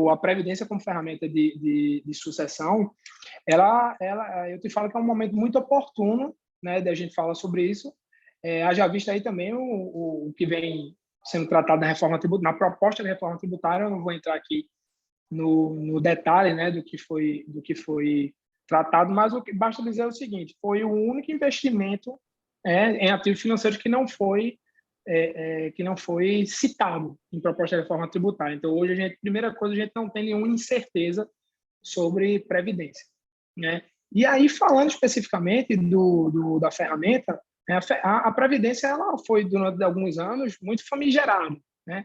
a Previdência como ferramenta de sucessão, eu te falo que é um momento muito oportuno, né, da gente falar sobre isso. Haja vista aí também o que vem sendo tratado na reforma tributária, na proposta de reforma tributária. Eu não vou entrar aqui no detalhe, né, do que foi tratado, mas o que basta dizer é o seguinte: foi o único investimento em ativos financeiros que não foi citado em proposta de reforma tributária. Então, hoje, primeira coisa, a gente não tem nenhuma incerteza sobre previdência, né? E aí, falando especificamente da ferramenta, a previdência ela foi, durante alguns anos, muito famigerada, né?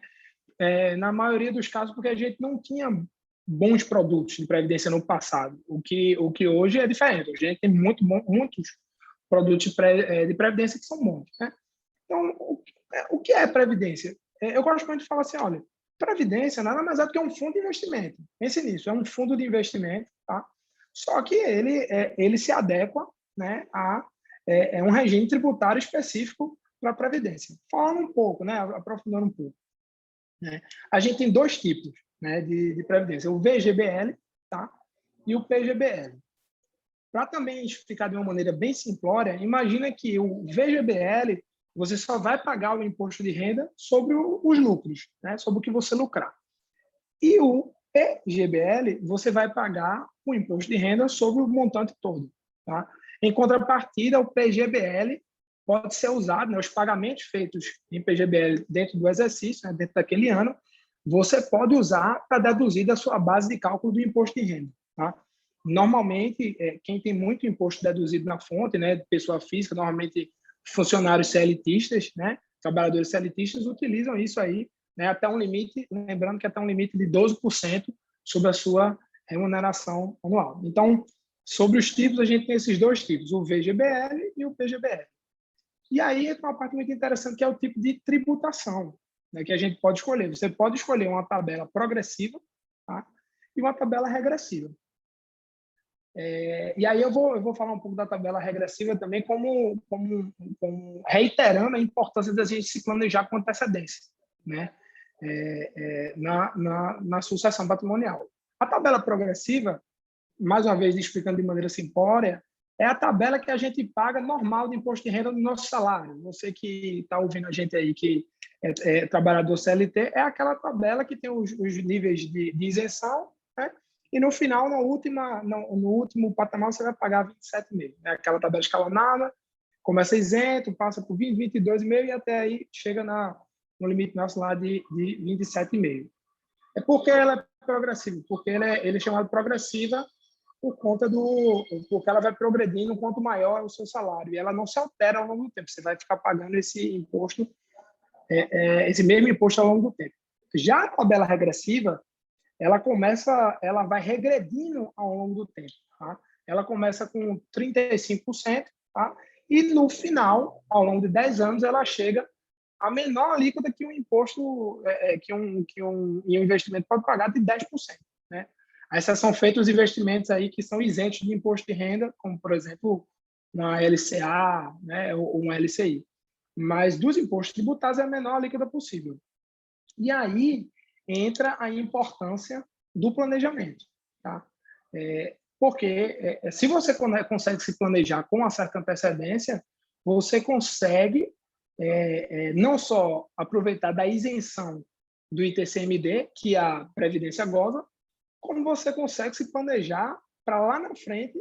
Na maioria dos casos, porque a gente não tinha bons produtos de previdência no passado, o que hoje é diferente. Hoje a gente tem muitos produtos de previdência que são bons, né? Então, o que é previdência? Eu gosto muito de falar assim, olha, previdência nada mais é do que um fundo de investimento. Pense nisso, é um fundo de investimento, tá? Só que ele se adequa, né, a um regime tributário específico para a previdência. Falando um pouco, né, aprofundando um pouco, né? A gente tem dois tipos, né, de previdência, o VGBL, tá, e o PGBL. Para também explicar de uma maneira bem simplória, imagina que o VGBL você só vai pagar o imposto de renda sobre os lucros, né? Sobre o que você lucrar. E o PGBL, você vai pagar o imposto de renda sobre o montante todo. Tá? Em contrapartida, o PGBL pode ser usado, né, os pagamentos feitos em PGBL dentro do exercício, né, dentro daquele ano, você pode usar para deduzir da sua base de cálculo do imposto de renda. Tá? Normalmente, quem tem muito imposto deduzido na fonte, né, de pessoa física, normalmente funcionários CLTistas, né, trabalhadores CLTistas, utilizam isso aí, né, até um limite, lembrando que até um limite de 12% sobre a sua remuneração anual. Então, sobre os tipos, a gente tem esses dois tipos, o VGBL e o PGBL. E aí entra uma parte muito interessante, que é o tipo de tributação, né, que a gente pode escolher. Você pode escolher uma tabela progressiva, tá, e uma tabela regressiva. E aí eu vou falar um pouco da tabela regressiva também, como reiterando a importância da gente se planejar com antecedência, né? Na sucessão patrimonial. A tabela progressiva, mais uma vez explicando de maneira simplória, é a tabela que a gente paga normal de imposto de renda do nosso salário. Você que está ouvindo a gente aí, que é trabalhador CLT, é aquela tabela que tem os níveis de isenção, né? E no final, no último patamar, você vai pagar 27,5. É aquela tabela escalonada, começa isento, passa por 20, 22,5 e até aí chega no limite nosso lá de 27,5. É porque ela é progressiva, porque ele é chamado progressiva por conta porque ela vai progredindo quanto maior é o seu salário, e ela não se altera ao longo do tempo, você vai ficar pagando esse imposto, esse mesmo imposto ao longo do tempo. Já a tabela regressiva, ela vai regredindo ao longo do tempo, tá? Ela começa com 35%, tá? E no final, ao longo de 10 anos, ela chega a menor alíquota que um imposto, que um investimento pode pagar, de 10%. Né? A exceção feita os investimentos aí que são isentos de imposto de renda, como, por exemplo, uma LCA, né, ou uma LCI. Mas dos impostos tributários é a menor alíquota possível. E aí entra a importância do planejamento. Tá? Porque se você consegue se planejar com uma certa antecedência, você consegue não só aproveitar da isenção do ITCMD, que a Previdência goza, como você consegue se planejar para lá na frente,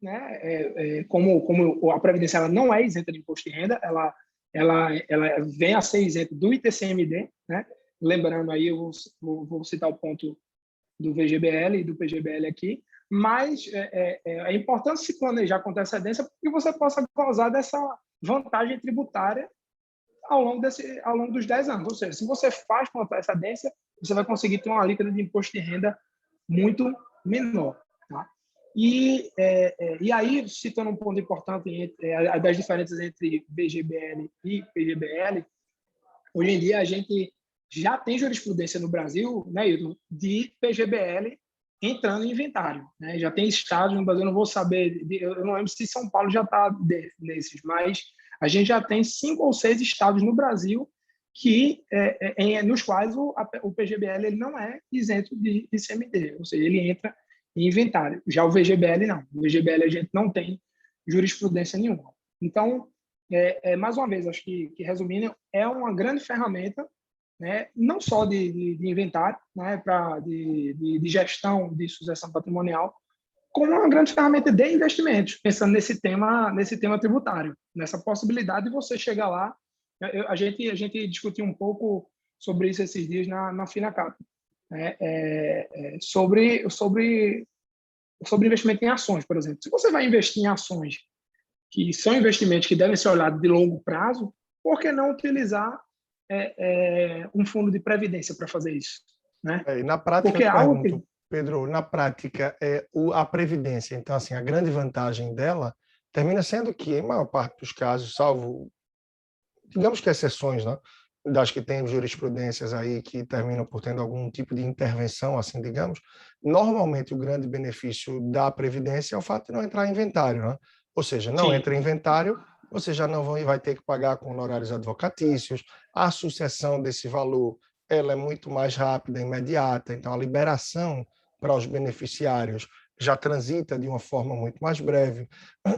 né? Como a Previdência ela não é isenta de imposto de renda, ela vem a ser isenta do ITCMD, né? Lembrando aí, eu vou citar o ponto do VGBL e do PGBL aqui, mas é importante se planejar com antecedência para que você possa gozar dessa vantagem tributária ao longo dos 10 anos. Ou seja, se você faz com antecedência, você vai conseguir ter uma alíquota de imposto de renda muito menor. Tá? E aí, citando um ponto importante das diferenças entre VGBL e PGBL, hoje em dia a gente já tem jurisprudência no Brasil, né, de PGBL entrando em inventário. Né? Já tem estados no Brasil, eu não vou saber, eu não lembro se São Paulo já está nesses, mas a gente já tem 5 ou 6 estados no Brasil nos quais o PGBL ele não é isento de ICMD, ou seja, ele entra em inventário. Já o VGBL não. O VGBL a gente não tem jurisprudência nenhuma. Então, mais uma vez, acho que resumindo, é uma grande ferramenta, né, não só de inventário, né, de gestão de sucessão patrimonial, como uma grande ferramenta de investimentos, pensando nesse tema tributário, nessa possibilidade de você chegar lá. A gente discutiu um pouco sobre isso esses dias na FINACAP, né, sobre investimento em ações, por exemplo. Se você vai investir em ações que são investimentos que devem ser olhados de longo prazo, por que não utilizar um fundo de previdência para fazer isso? Né? E na prática, porque eu pergunto, Pedro, na prática, a previdência, então, assim, a grande vantagem dela termina sendo que, em maior parte dos casos, salvo, digamos que exceções, né, das que tem jurisprudências aí que terminam por tendo algum tipo de intervenção, assim, digamos, normalmente o grande benefício da previdência é o fato de não entrar em inventário, né? Ou seja, não entra em inventário, você já não vai ter que pagar com honorários advocatícios, a sucessão desse valor ela é muito mais rápida, imediata, então a liberação para os beneficiários já transita de uma forma muito mais breve.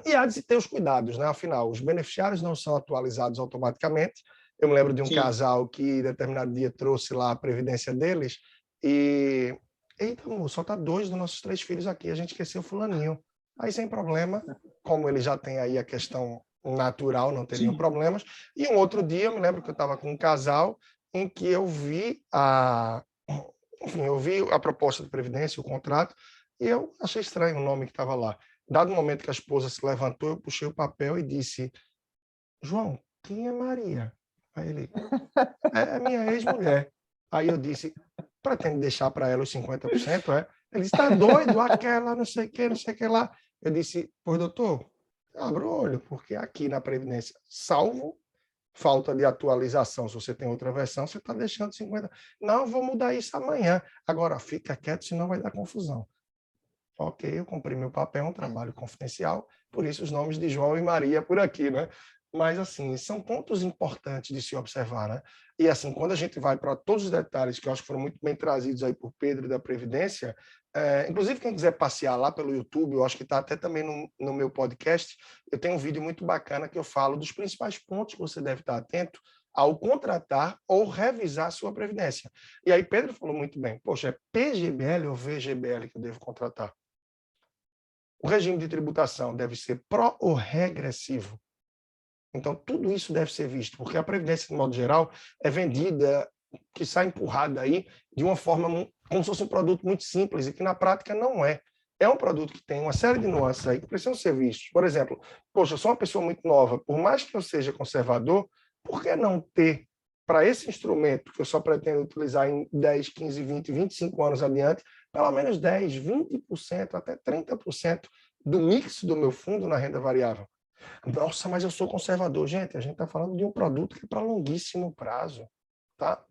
E há de se ter os cuidados, né? Afinal, os beneficiários não são atualizados automaticamente. Eu me lembro de um Sim. casal que, determinado dia, trouxe lá a previdência deles e... Eita, amor, só tá 2 dos nossos 3 filhos aqui, a gente esqueceu fulaninho. Aí, sem problema, como ele já tem aí a questão natural, não teriam Sim. problemas. E um outro dia, eu me lembro que eu estava com um casal em que eu vi a proposta de previdência, o contrato, e eu achei estranho o nome que estava lá. Dado o momento que a esposa se levantou, eu puxei o papel e disse: João, quem é Maria? Aí ele: é minha ex-mulher. Aí eu disse: pretende deixar para ela os 50%? É? Ele disse: está doido? Aquela não sei o que lá. Eu disse: pois, doutor, abra o olho, porque aqui na Previdência, salvo falta de atualização, se você tem outra versão, você está deixando 50%. Não, vou mudar isso amanhã. Agora, fica quieto, senão vai dar confusão. Ok, eu cumpri meu papel, um trabalho confidencial, por isso os nomes de João e Maria por aqui, né? Mas, assim, são pontos importantes de se observar, né? E, assim, quando a gente vai para todos os detalhes, que eu acho que foram muito bem trazidos aí por Pedro da Previdência, inclusive quem quiser passear lá pelo YouTube, eu acho que está até também no meu podcast, eu tenho um vídeo muito bacana que eu falo dos principais pontos que você deve estar atento ao contratar ou revisar a sua Previdência. E aí Pedro falou muito bem, poxa, é PGBL ou VGBL que eu devo contratar? O regime de tributação deve ser pró ou regressivo? Então, tudo isso deve ser visto, porque a Previdência, de modo geral, é vendida, que sai empurrada aí, de uma forma como se fosse um produto muito simples, e que na prática não é. É um produto que tem uma série de nuances aí que precisam ser vistos. Por exemplo, poxa, eu sou uma pessoa muito nova, por mais que eu seja conservador, por que não ter, para esse instrumento que eu só pretendo utilizar em 10, 15, 20, 25 anos adiante, pelo menos 10, 20%, até 30% do mix do meu fundo na renda variável? Nossa, mas eu sou conservador. Gente, a gente está falando de um produto que é para longuíssimo prazo, tá?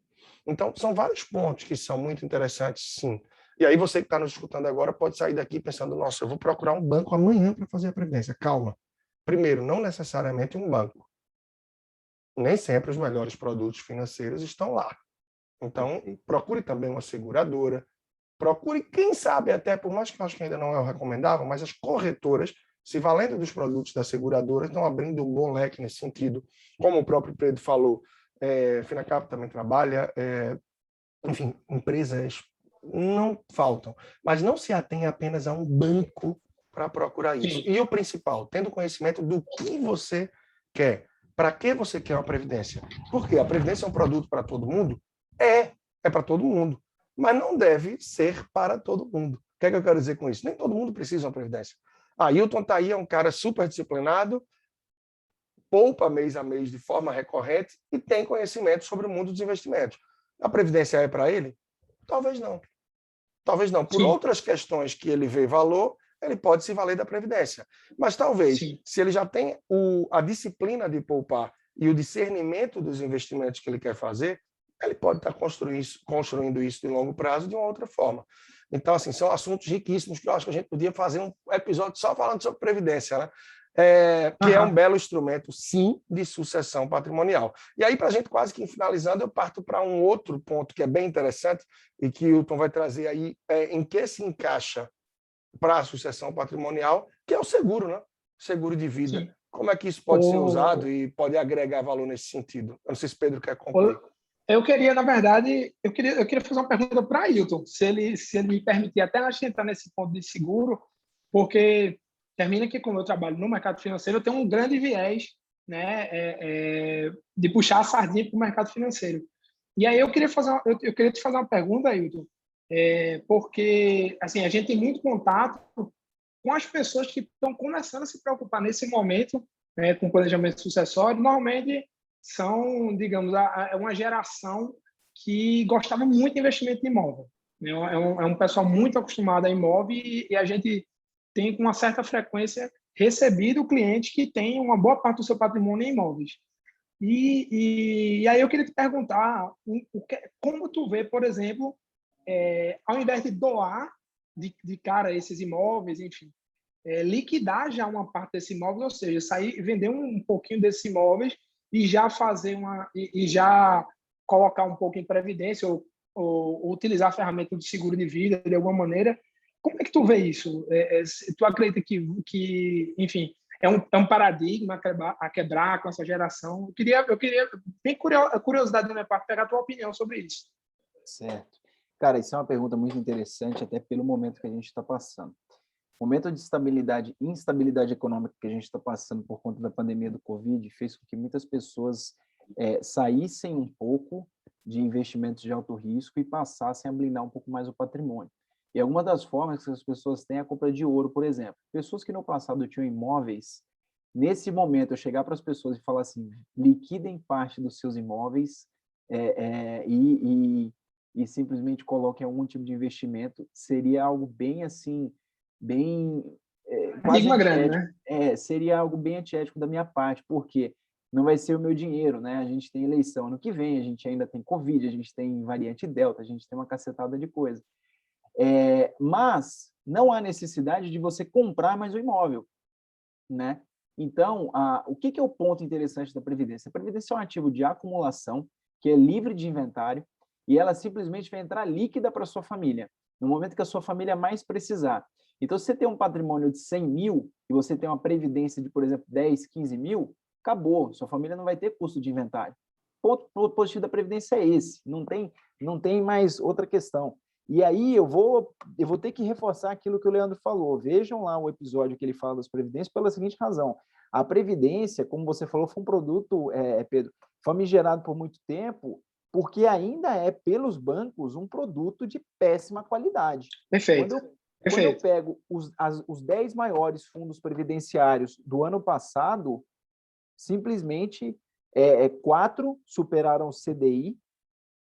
Então, são vários pontos que são muito interessantes, sim. E aí você que está nos escutando agora pode sair daqui pensando: nossa, eu vou procurar um banco amanhã para fazer a previdência. Calma. Primeiro, não necessariamente um banco. Nem sempre os melhores produtos financeiros estão lá. Então, procure também uma seguradora. Procure, quem sabe, até, por mais que eu acho que ainda não é o recomendável, mas as corretoras, se valendo dos produtos da seguradora, estão abrindo um bom leque nesse sentido. Como o próprio Pedro falou, Finacap também trabalha, enfim, empresas não faltam, mas não se atém apenas a um banco para procurar isso. Sim. E o principal, tendo conhecimento do que você quer, para que você quer uma previdência. Porque a previdência é um produto para todo mundo? É para todo mundo, mas não deve ser para todo mundo. O que é que eu quero dizer com isso? Nem todo mundo precisa de uma previdência. Ailton está aí, é um cara super disciplinado, poupa mês a mês de forma recorrente e tem conhecimento sobre o mundo dos investimentos. A previdência é para ele? Talvez não. Talvez não. Por Sim. outras questões que ele vê valor, ele pode se valer da previdência. Mas talvez, Sim. se ele já tem a disciplina de poupar e o discernimento dos investimentos que ele quer fazer, ele pode estar construindo isso de longo prazo de uma outra forma. Então, assim, são assuntos riquíssimos que eu acho que a gente podia fazer um episódio só falando sobre previdência, né? Que é um belo instrumento, sim, de sucessão patrimonial. E aí, para a gente quase que finalizando, eu parto para um outro ponto que é bem interessante e que o Hilton vai trazer aí, em que se encaixa para a sucessão patrimonial, que é o seguro, né? Seguro de vida. Sim. Como é que isso pode ser usado e pode agregar valor nesse sentido? Eu não sei se Pedro quer concluir. Eu queria, na verdade, eu queria fazer uma pergunta para Ailton, se ele me permitir, até antes de entrar nesse ponto de seguro, porque termina que, como eu trabalho no mercado financeiro, eu tenho um grande viés, né, de puxar a sardinha para o mercado financeiro. E aí eu queria te fazer uma pergunta, Ailton, porque assim, a gente tem muito contato com as pessoas que estão começando a se preocupar nesse momento, né, com planejamento sucessório. Normalmente são, digamos, uma geração que gostava muito de investimento em imóvel. É um pessoal muito acostumado a imóvel e a gente tem, com uma certa frequência, recebido clientes que têm uma boa parte do seu patrimônio em imóveis. E aí eu queria te perguntar, como tu vê, por exemplo, ao invés de doar de cara esses imóveis, enfim, liquidar já uma parte desse imóvel, ou seja, sair, vender um pouquinho desses imóveis e já fazer e já colocar um pouco em previdência ou utilizar a ferramenta de seguro de vida de alguma maneira Como é que tu vê isso? Tu acredita que enfim, é um paradigma a quebrar com essa geração? Eu queria bem curiosidade da minha parte, pegar a tua opinião sobre isso. Certo. Cara, isso é uma pergunta muito interessante, até pelo momento que a gente está passando. O momento de instabilidade econômica que a gente está passando por conta da pandemia do Covid fez com que muitas pessoas saíssem um pouco de investimentos de alto risco e passassem a blindar um pouco mais o patrimônio. E alguma das formas que as pessoas têm é a compra de ouro, por exemplo. Pessoas que no passado tinham imóveis, nesse momento eu chegar para as pessoas e falar assim, liquidem parte dos seus imóveis e simplesmente coloquem algum tipo de investimento, seria algo bem assim, bem quase grande, né? seria algo bem antiético da minha parte, porque não vai ser o meu dinheiro, né? A gente tem eleição ano que vem, a gente ainda tem Covid, a gente tem variante Delta, a gente tem uma cacetada de coisa. Mas não há necessidade de você comprar mais um imóvel, né? Então, o que é o ponto interessante da Previdência? A Previdência é um ativo de acumulação que é livre de inventário e ela simplesmente vai entrar líquida para a sua família, no momento que a sua família mais precisar. Então, se você tem um patrimônio de 100 mil e você tem uma previdência de, por exemplo, 10, 15 mil, acabou, sua família não vai ter custo de inventário. O ponto positivo da Previdência é esse, não tem mais outra questão. E aí eu vou ter que reforçar aquilo que o Leandro falou. Vejam lá o episódio que ele fala das previdências pela seguinte razão. A Previdência, como você falou, foi um produto, Pedro, famigerado por muito tempo, porque ainda é, pelos bancos, um produto de péssima qualidade. Perfeito. Quando eu pego os 10 maiores fundos previdenciários do ano passado, simplesmente 4 superaram o CDI,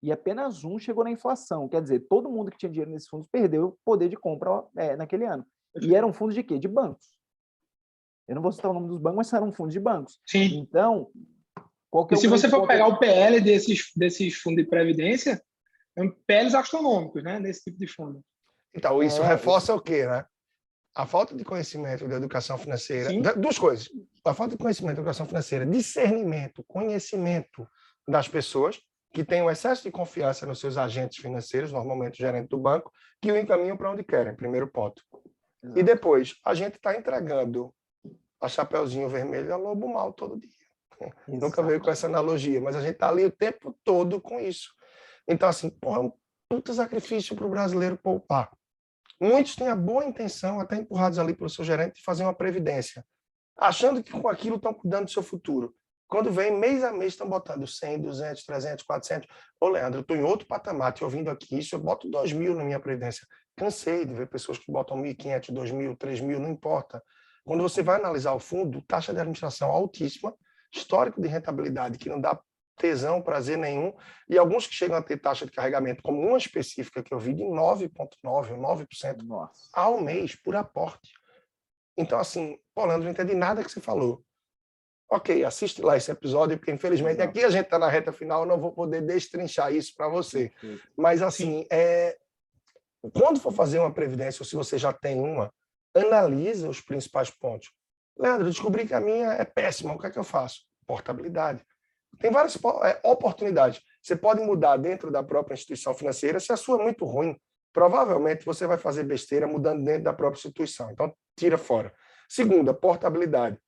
e apenas um chegou na inflação. Quer dizer, todo mundo que tinha dinheiro nesses fundos perdeu o poder de compra naquele ano. E eram fundos de quê? De bancos. Eu não vou citar o nome dos bancos, mas eram fundos de bancos. Sim. Então, qual que é e se você for pegar o PL desses fundos de previdência, são PLs astronômicos, né? Nesse tipo de fundo. Então, isso reforça o quê, né? A falta de conhecimento da educação financeira. Duas coisas. A falta de conhecimento da educação financeira, discernimento, conhecimento das pessoas que têm um excesso de confiança nos seus agentes financeiros, normalmente o gerente do banco, que o encaminham para onde querem, primeiro ponto. Exato. E depois, a gente está entregando a Chapeuzinho Vermelho a Lobo Mal todo dia. Exato. Nunca veio com essa analogia, mas a gente está ali o tempo todo com isso. Então, assim, é um puta sacrifício para o brasileiro poupar. Muitos têm a boa intenção, até empurrados ali pelo seu gerente, de fazer uma previdência, achando que com aquilo estão cuidando do seu futuro. Quando vem, mês a mês, estão botando 100, 200, 300, 400. Ô, Leandro, eu estou em outro patamar, te ouvindo aqui isso, eu boto 2.000 na minha previdência. Cansei de ver pessoas que botam 1.500, 2.000, 3.000, não importa. Quando você vai analisar o fundo, taxa de administração altíssima, histórico de rentabilidade que não dá tesão, prazer nenhum, e alguns que chegam a ter taxa de carregamento, como uma específica que eu vi, de 9,9% ou 9% ao mês por aporte. Então, assim, Leandro, não entendi nada que você falou. Ok, assiste lá esse episódio, porque infelizmente aqui a gente está na reta final, eu não vou poder destrinchar isso para você. Mas, assim, quando for fazer uma previdência, ou se você já tem uma, analisa os principais pontos. Leandro, descobri que a minha é péssima, o que é que eu faço? Portabilidade. Tem várias oportunidades. Você pode mudar dentro da própria instituição financeira. Se a sua é muito ruim, provavelmente você vai fazer besteira mudando dentro da própria instituição. Então, tira fora. Segunda, portabilidade.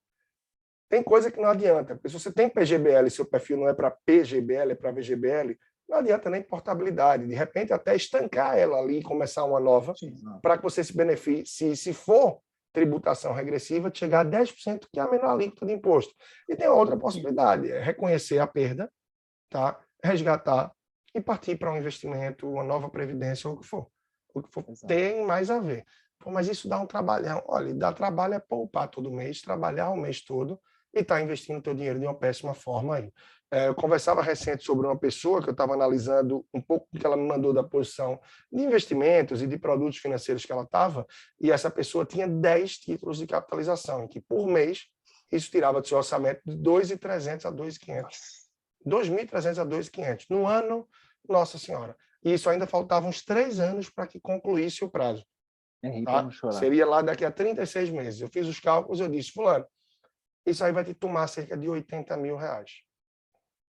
Tem coisa que não adianta. Porque se você tem PGBL e seu perfil não é para PGBL, é para VGBL, não adianta nem portabilidade. De repente, até estancar ela ali e começar uma nova, para que você se beneficie. Se for tributação regressiva, de chegar a 10%, que é a menor alíquota de imposto. E tem outra possibilidade, é reconhecer a perda, tá? Resgatar e partir para um investimento, uma nova previdência, ou o que for. O que for tem mais a ver. Pô, mas isso dá um trabalhão. Olha, dá trabalho é poupar todo mês, trabalhar o mês todo e estar investindo o teu dinheiro de uma péssima forma aí. Eu conversava recente sobre uma pessoa que eu estava analisando um pouco do que ela me mandou da posição de investimentos e de produtos financeiros que ela estava, e essa pessoa tinha 10 títulos de capitalização, em que por mês isso tirava do seu orçamento de 2.300 a 2.500. 2.300 a 2.500. No ano, nossa senhora. E isso ainda faltava uns 3 anos para que concluísse o prazo. Tá? Seria lá daqui a 36 meses. Eu fiz os cálculos, eu disse, fulano, isso aí vai te tomar cerca de 80 mil reais.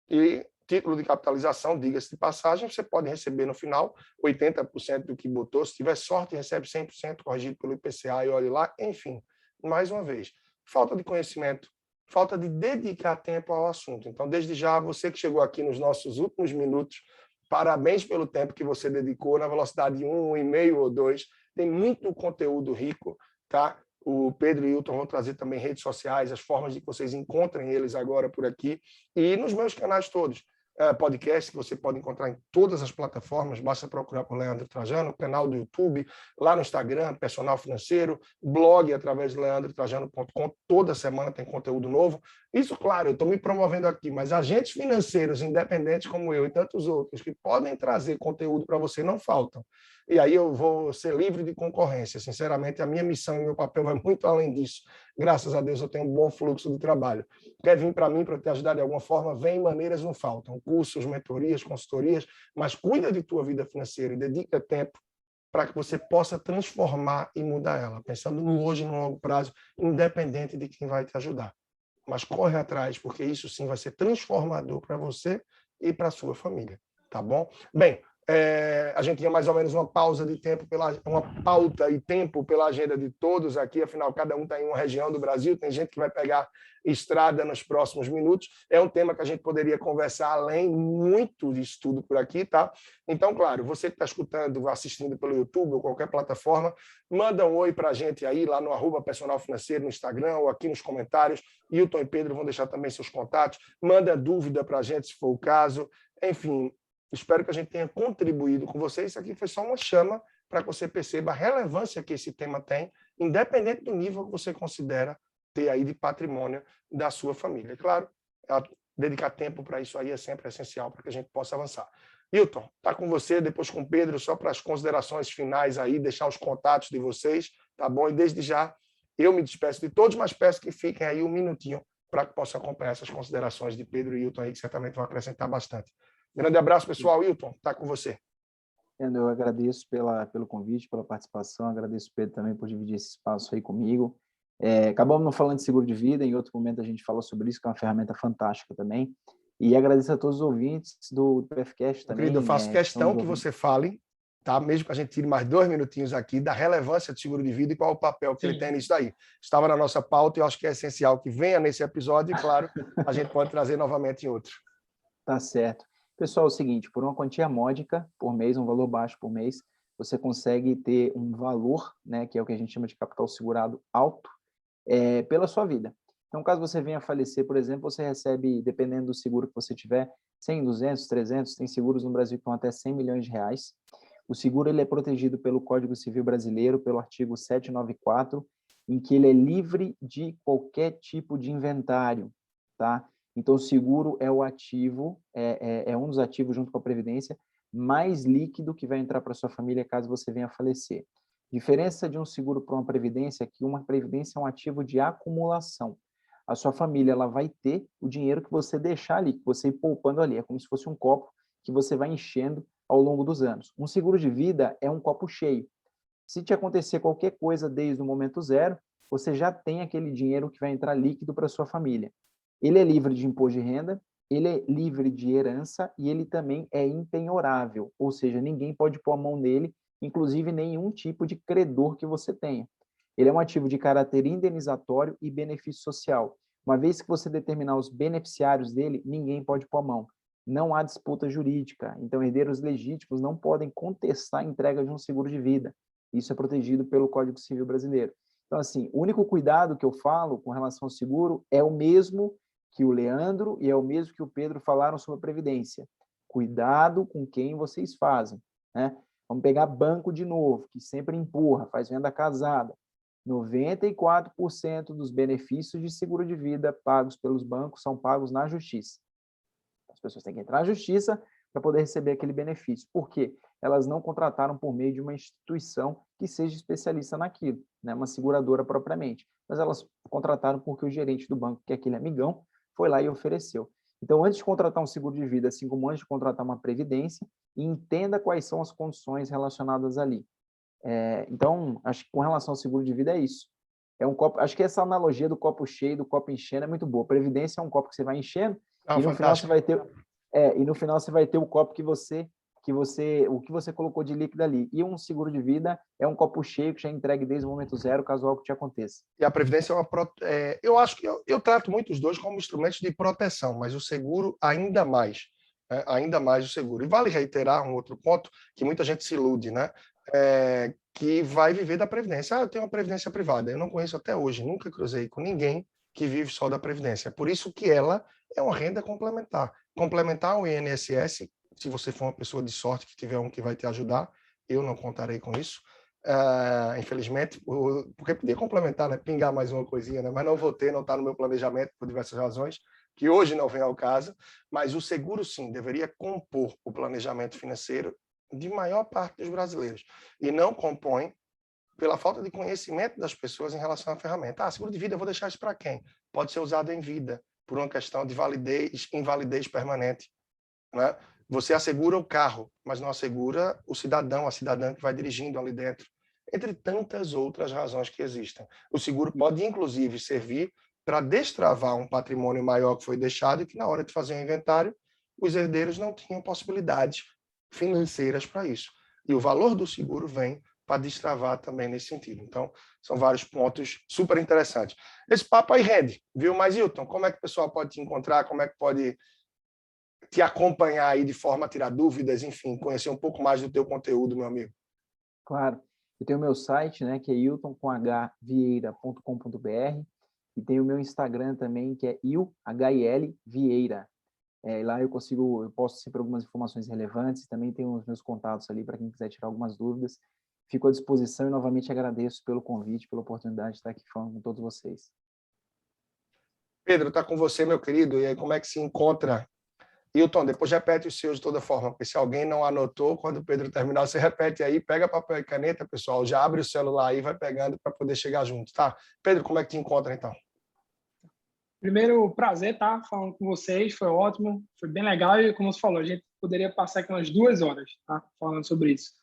E título de capitalização, diga-se de passagem, você pode receber no final 80% do que botou. Se tiver sorte, recebe 100% corrigido pelo IPCA e olhe lá. Enfim, mais uma vez, falta de conhecimento, falta de dedicar tempo ao assunto. Então, desde já, você que chegou aqui nos nossos últimos minutos, parabéns pelo tempo que você dedicou na velocidade 1, 1,5 ou 2. Tem muito conteúdo rico, tá? O Pedro e o Hilton vão trazer também redes sociais, as formas de que vocês encontrem eles agora por aqui e nos meus canais todos. Podcast que você pode encontrar em todas as plataformas, basta procurar por Leandro Trajano, canal do YouTube, lá no Instagram, Personal Financeiro, blog através de leandrotrajano.com, toda semana tem conteúdo novo. Isso, claro, eu estou me promovendo aqui, mas agentes financeiros independentes como eu e tantos outros que podem trazer conteúdo para você não faltam. E aí eu vou ser livre de concorrência. Sinceramente, a minha missão e meu papel vai muito além disso. Graças a Deus eu tenho um bom fluxo de trabalho. Quer vir para mim para te ajudar de alguma forma? Vem, maneiras não faltam. Cursos, mentorias, consultorias, mas cuida de tua vida financeira e dedica tempo para que você possa transformar e mudar ela, pensando no hoje e no longo prazo, independente de quem vai te ajudar. Mas corre atrás, porque isso sim vai ser transformador para você e para a sua família, tá bom? Bem, a gente tinha mais ou menos uma pausa de tempo, uma pauta e tempo pela agenda de todos aqui, afinal, cada um está em uma região do Brasil, tem gente que vai pegar estrada nos próximos minutos. É um tema que a gente poderia conversar além muito de estudo por aqui, tá? Então, claro, você que está escutando, assistindo pelo YouTube ou qualquer plataforma, manda um oi para a gente aí, lá no @Personal Financeiro, no Instagram ou aqui nos comentários. Hilton e Pedro vão deixar também seus contatos. Manda dúvida para a gente, se for o caso. Enfim, espero que a gente tenha contribuído com você. Isso aqui foi só uma chama para que você perceba a relevância que esse tema tem, independente do nível que você considera ter aí de patrimônio da sua família. Claro, dedicar tempo para isso aí é sempre essencial para que a gente possa avançar. Hilton, está com você, depois com o Pedro, só para as considerações finais aí, deixar os contatos de vocês, tá bom? E desde já, eu me despeço de todos, mas peço que fiquem aí um minutinho para que possam acompanhar essas considerações de Pedro e Hilton aí, que certamente vão acrescentar bastante. Grande abraço, pessoal. Hilton, está com você. Eu agradeço pelo convite, pela participação, agradeço o Pedro também por dividir esse espaço aí comigo. Acabamos não falando de seguro de vida, em outro momento a gente fala sobre isso, que é uma ferramenta fantástica também. E agradeço a todos os ouvintes do PFcast também. Querido, eu faço questão que você fale, tá? Mesmo que a gente tire mais 2 minutinhos aqui, da relevância do seguro de vida e qual o papel que ele tem nisso daí. Estava na nossa pauta e eu acho que é essencial que venha nesse episódio e, claro, a gente pode trazer novamente em outro. Tá certo. Pessoal, é o seguinte, por uma quantia módica por mês, um valor baixo por mês, você consegue ter um valor, né, que é o que a gente chama de capital segurado alto, pela sua vida. Então, caso você venha a falecer, por exemplo, você recebe, dependendo do seguro que você tiver, 100, 200, 300, tem seguros no Brasil que estão até 100 milhões de reais. O seguro ele é protegido pelo Código Civil Brasileiro, pelo artigo 794, em que ele é livre de qualquer tipo de inventário, tá? Então, o seguro é o ativo, é um dos ativos junto com a Previdência, mais líquido que vai entrar para sua família caso você venha a falecer. Diferença de um seguro para uma Previdência é que uma Previdência é um ativo de acumulação. A sua família ela vai ter o dinheiro que você deixar ali, que você ir poupando ali. É como se fosse um copo que você vai enchendo ao longo dos anos. Um seguro de vida é um copo cheio. Se te acontecer qualquer coisa desde o momento zero, você já tem aquele dinheiro que vai entrar líquido para sua família. Ele é livre de imposto de renda, ele é livre de herança e ele também é impenhorável, ou seja, ninguém pode pôr a mão nele, inclusive nenhum tipo de credor que você tenha. Ele é um ativo de caráter indenizatório e benefício social. Uma vez que você determinar os beneficiários dele, ninguém pode pôr a mão. Não há disputa jurídica, então herdeiros legítimos não podem contestar a entrega de um seguro de vida. Isso é protegido pelo Código Civil Brasileiro. Então, assim, o único cuidado que eu falo com relação ao seguro é o mesmo que o Leandro e é o mesmo que o Pedro falaram sobre a Previdência. Cuidado com quem vocês fazem, né? Vamos pegar banco de novo, que sempre empurra, faz venda casada. 94% dos benefícios de seguro de vida pagos pelos bancos são pagos na justiça. As pessoas têm que entrar na justiça para poder receber aquele benefício. Por quê? Elas não contrataram por meio de uma instituição que seja especialista naquilo, né? Uma seguradora propriamente. Mas elas contrataram porque o gerente do banco, que é aquele amigão, foi lá e ofereceu. Então, antes de contratar um seguro de vida, assim como antes de contratar uma previdência, entenda quais são as condições relacionadas ali. Então, acho que com relação ao seguro de vida é isso. É um copo, acho que essa analogia do copo cheio, do copo enchendo é muito boa. Previdência é um copo que você vai enchendo e no final você vai ter E no final você vai ter o copo o que você colocou de líquido ali. E um seguro de vida é um copo cheio que já é entregue desde o momento zero, caso algo te aconteça. E a previdência é eu acho que eu trato muito os dois como instrumentos de proteção, mas o seguro ainda mais, né? Ainda mais o seguro. E vale reiterar um outro ponto que muita gente se ilude, né? Que vai viver da previdência. Eu tenho uma previdência privada. Eu não conheço até hoje, nunca cruzei com ninguém que vive só da previdência. Por isso que ela é uma renda complementar. Complementar ao INSS, se você for uma pessoa de sorte que tiver um que vai te ajudar, eu não contarei com isso. Infelizmente, porque podia complementar, né? Pingar mais uma coisinha, né? Mas não vou ter, não está no meu planejamento por diversas razões, que hoje não vem ao caso, mas o seguro sim deveria compor o planejamento financeiro de maior parte dos brasileiros e não compõe pela falta de conhecimento das pessoas em relação à ferramenta. Seguro de vida, eu vou deixar isso para quem? Pode ser usado em vida por uma questão de invalidez permanente, né? Você assegura o carro, mas não assegura o cidadão, a cidadã que vai dirigindo ali dentro, entre tantas outras razões que existem. O seguro pode, inclusive, servir para destravar um patrimônio maior que foi deixado e que, na hora de fazer o inventário, os herdeiros não tinham possibilidades financeiras para isso. E o valor do seguro vem para destravar também nesse sentido. Então, são vários pontos super interessantes. Esse papo aí rende, viu? Mas, Hilton, como é que o pessoal pode te encontrar? Como é que pode te acompanhar aí de forma a tirar dúvidas, enfim, conhecer um pouco mais do teu conteúdo, meu amigo? Claro. Eu tenho o meu site, né, que é hiltonvieira.com.br, e tem o meu Instagram também, que é hilvieira. Lá eu posto sempre algumas informações relevantes, também tenho os meus contatos ali para quem quiser tirar algumas dúvidas. Fico à disposição e novamente agradeço pelo convite, pela oportunidade de estar aqui falando com todos vocês. Pedro, está com você, meu querido, e aí como é que se encontra? Hilton, depois repete os seus de toda forma, porque se alguém não anotou, quando o Pedro terminar, você repete aí, pega papel e caneta, pessoal, já abre o celular aí, vai pegando para poder chegar junto, tá? Pedro, como é que te encontra, então? Primeiro, prazer estar falando com vocês, foi ótimo, foi bem legal e, como você falou, a gente poderia passar aqui umas 2 horas, tá? Falando sobre isso.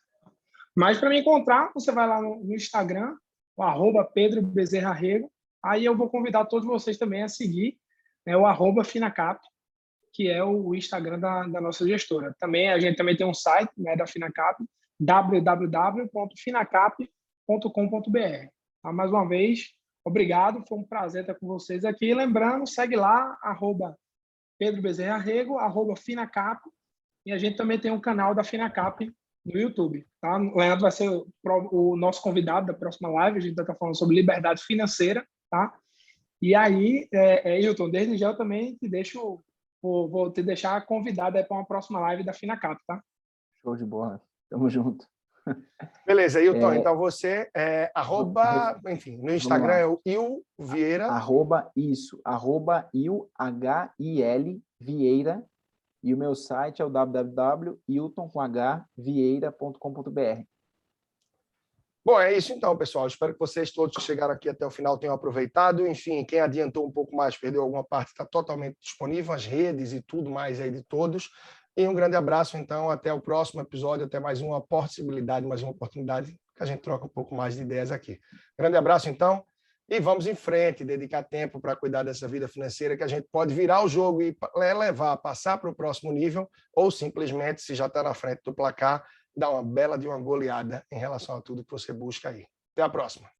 Mas para me encontrar, você vai lá no Instagram, o @PedroBezerraRego, aí eu vou convidar todos vocês também a seguir, né, o @Finacap, que é o Instagram da nossa gestora. A gente também tem um site, né, da Finacap, www.finacap.com.br. Tá? Mais uma vez, obrigado, foi um prazer estar com vocês aqui. Lembrando, segue lá, @PedroBezerraRego, @Finacap, e a gente também tem um canal da Finacap no YouTube. Tá? O Leandro vai ser o nosso convidado da próxima live, a gente vai estar falando sobre liberdade financeira. Tá? E aí, Hilton, desde já eu também vou te deixar convidado para uma próxima live da Finacap, tá? Show de bola. Tamo junto. Beleza, Hilton, então você enfim, no Instagram é o Il Vieira. @Il, H-I-L, Vieira, e o meu site é o www.hiltonvieira.com.br. Bom, é isso então, pessoal. Espero que vocês todos que chegaram aqui até o final tenham aproveitado. Enfim, quem adiantou um pouco mais, perdeu alguma parte, está totalmente disponível, as redes e tudo mais aí de todos. E um grande abraço, então, até o próximo episódio, até mais uma possibilidade, mais uma oportunidade que a gente troca um pouco mais de ideias aqui. Grande abraço, então, e vamos em frente, dedicar tempo para cuidar dessa vida financeira, que a gente pode virar o jogo e levar, passar para o próximo nível, ou simplesmente, se já está na frente do placar, dar uma bela de uma goleada em relação a tudo que você busca aí. Até a próxima.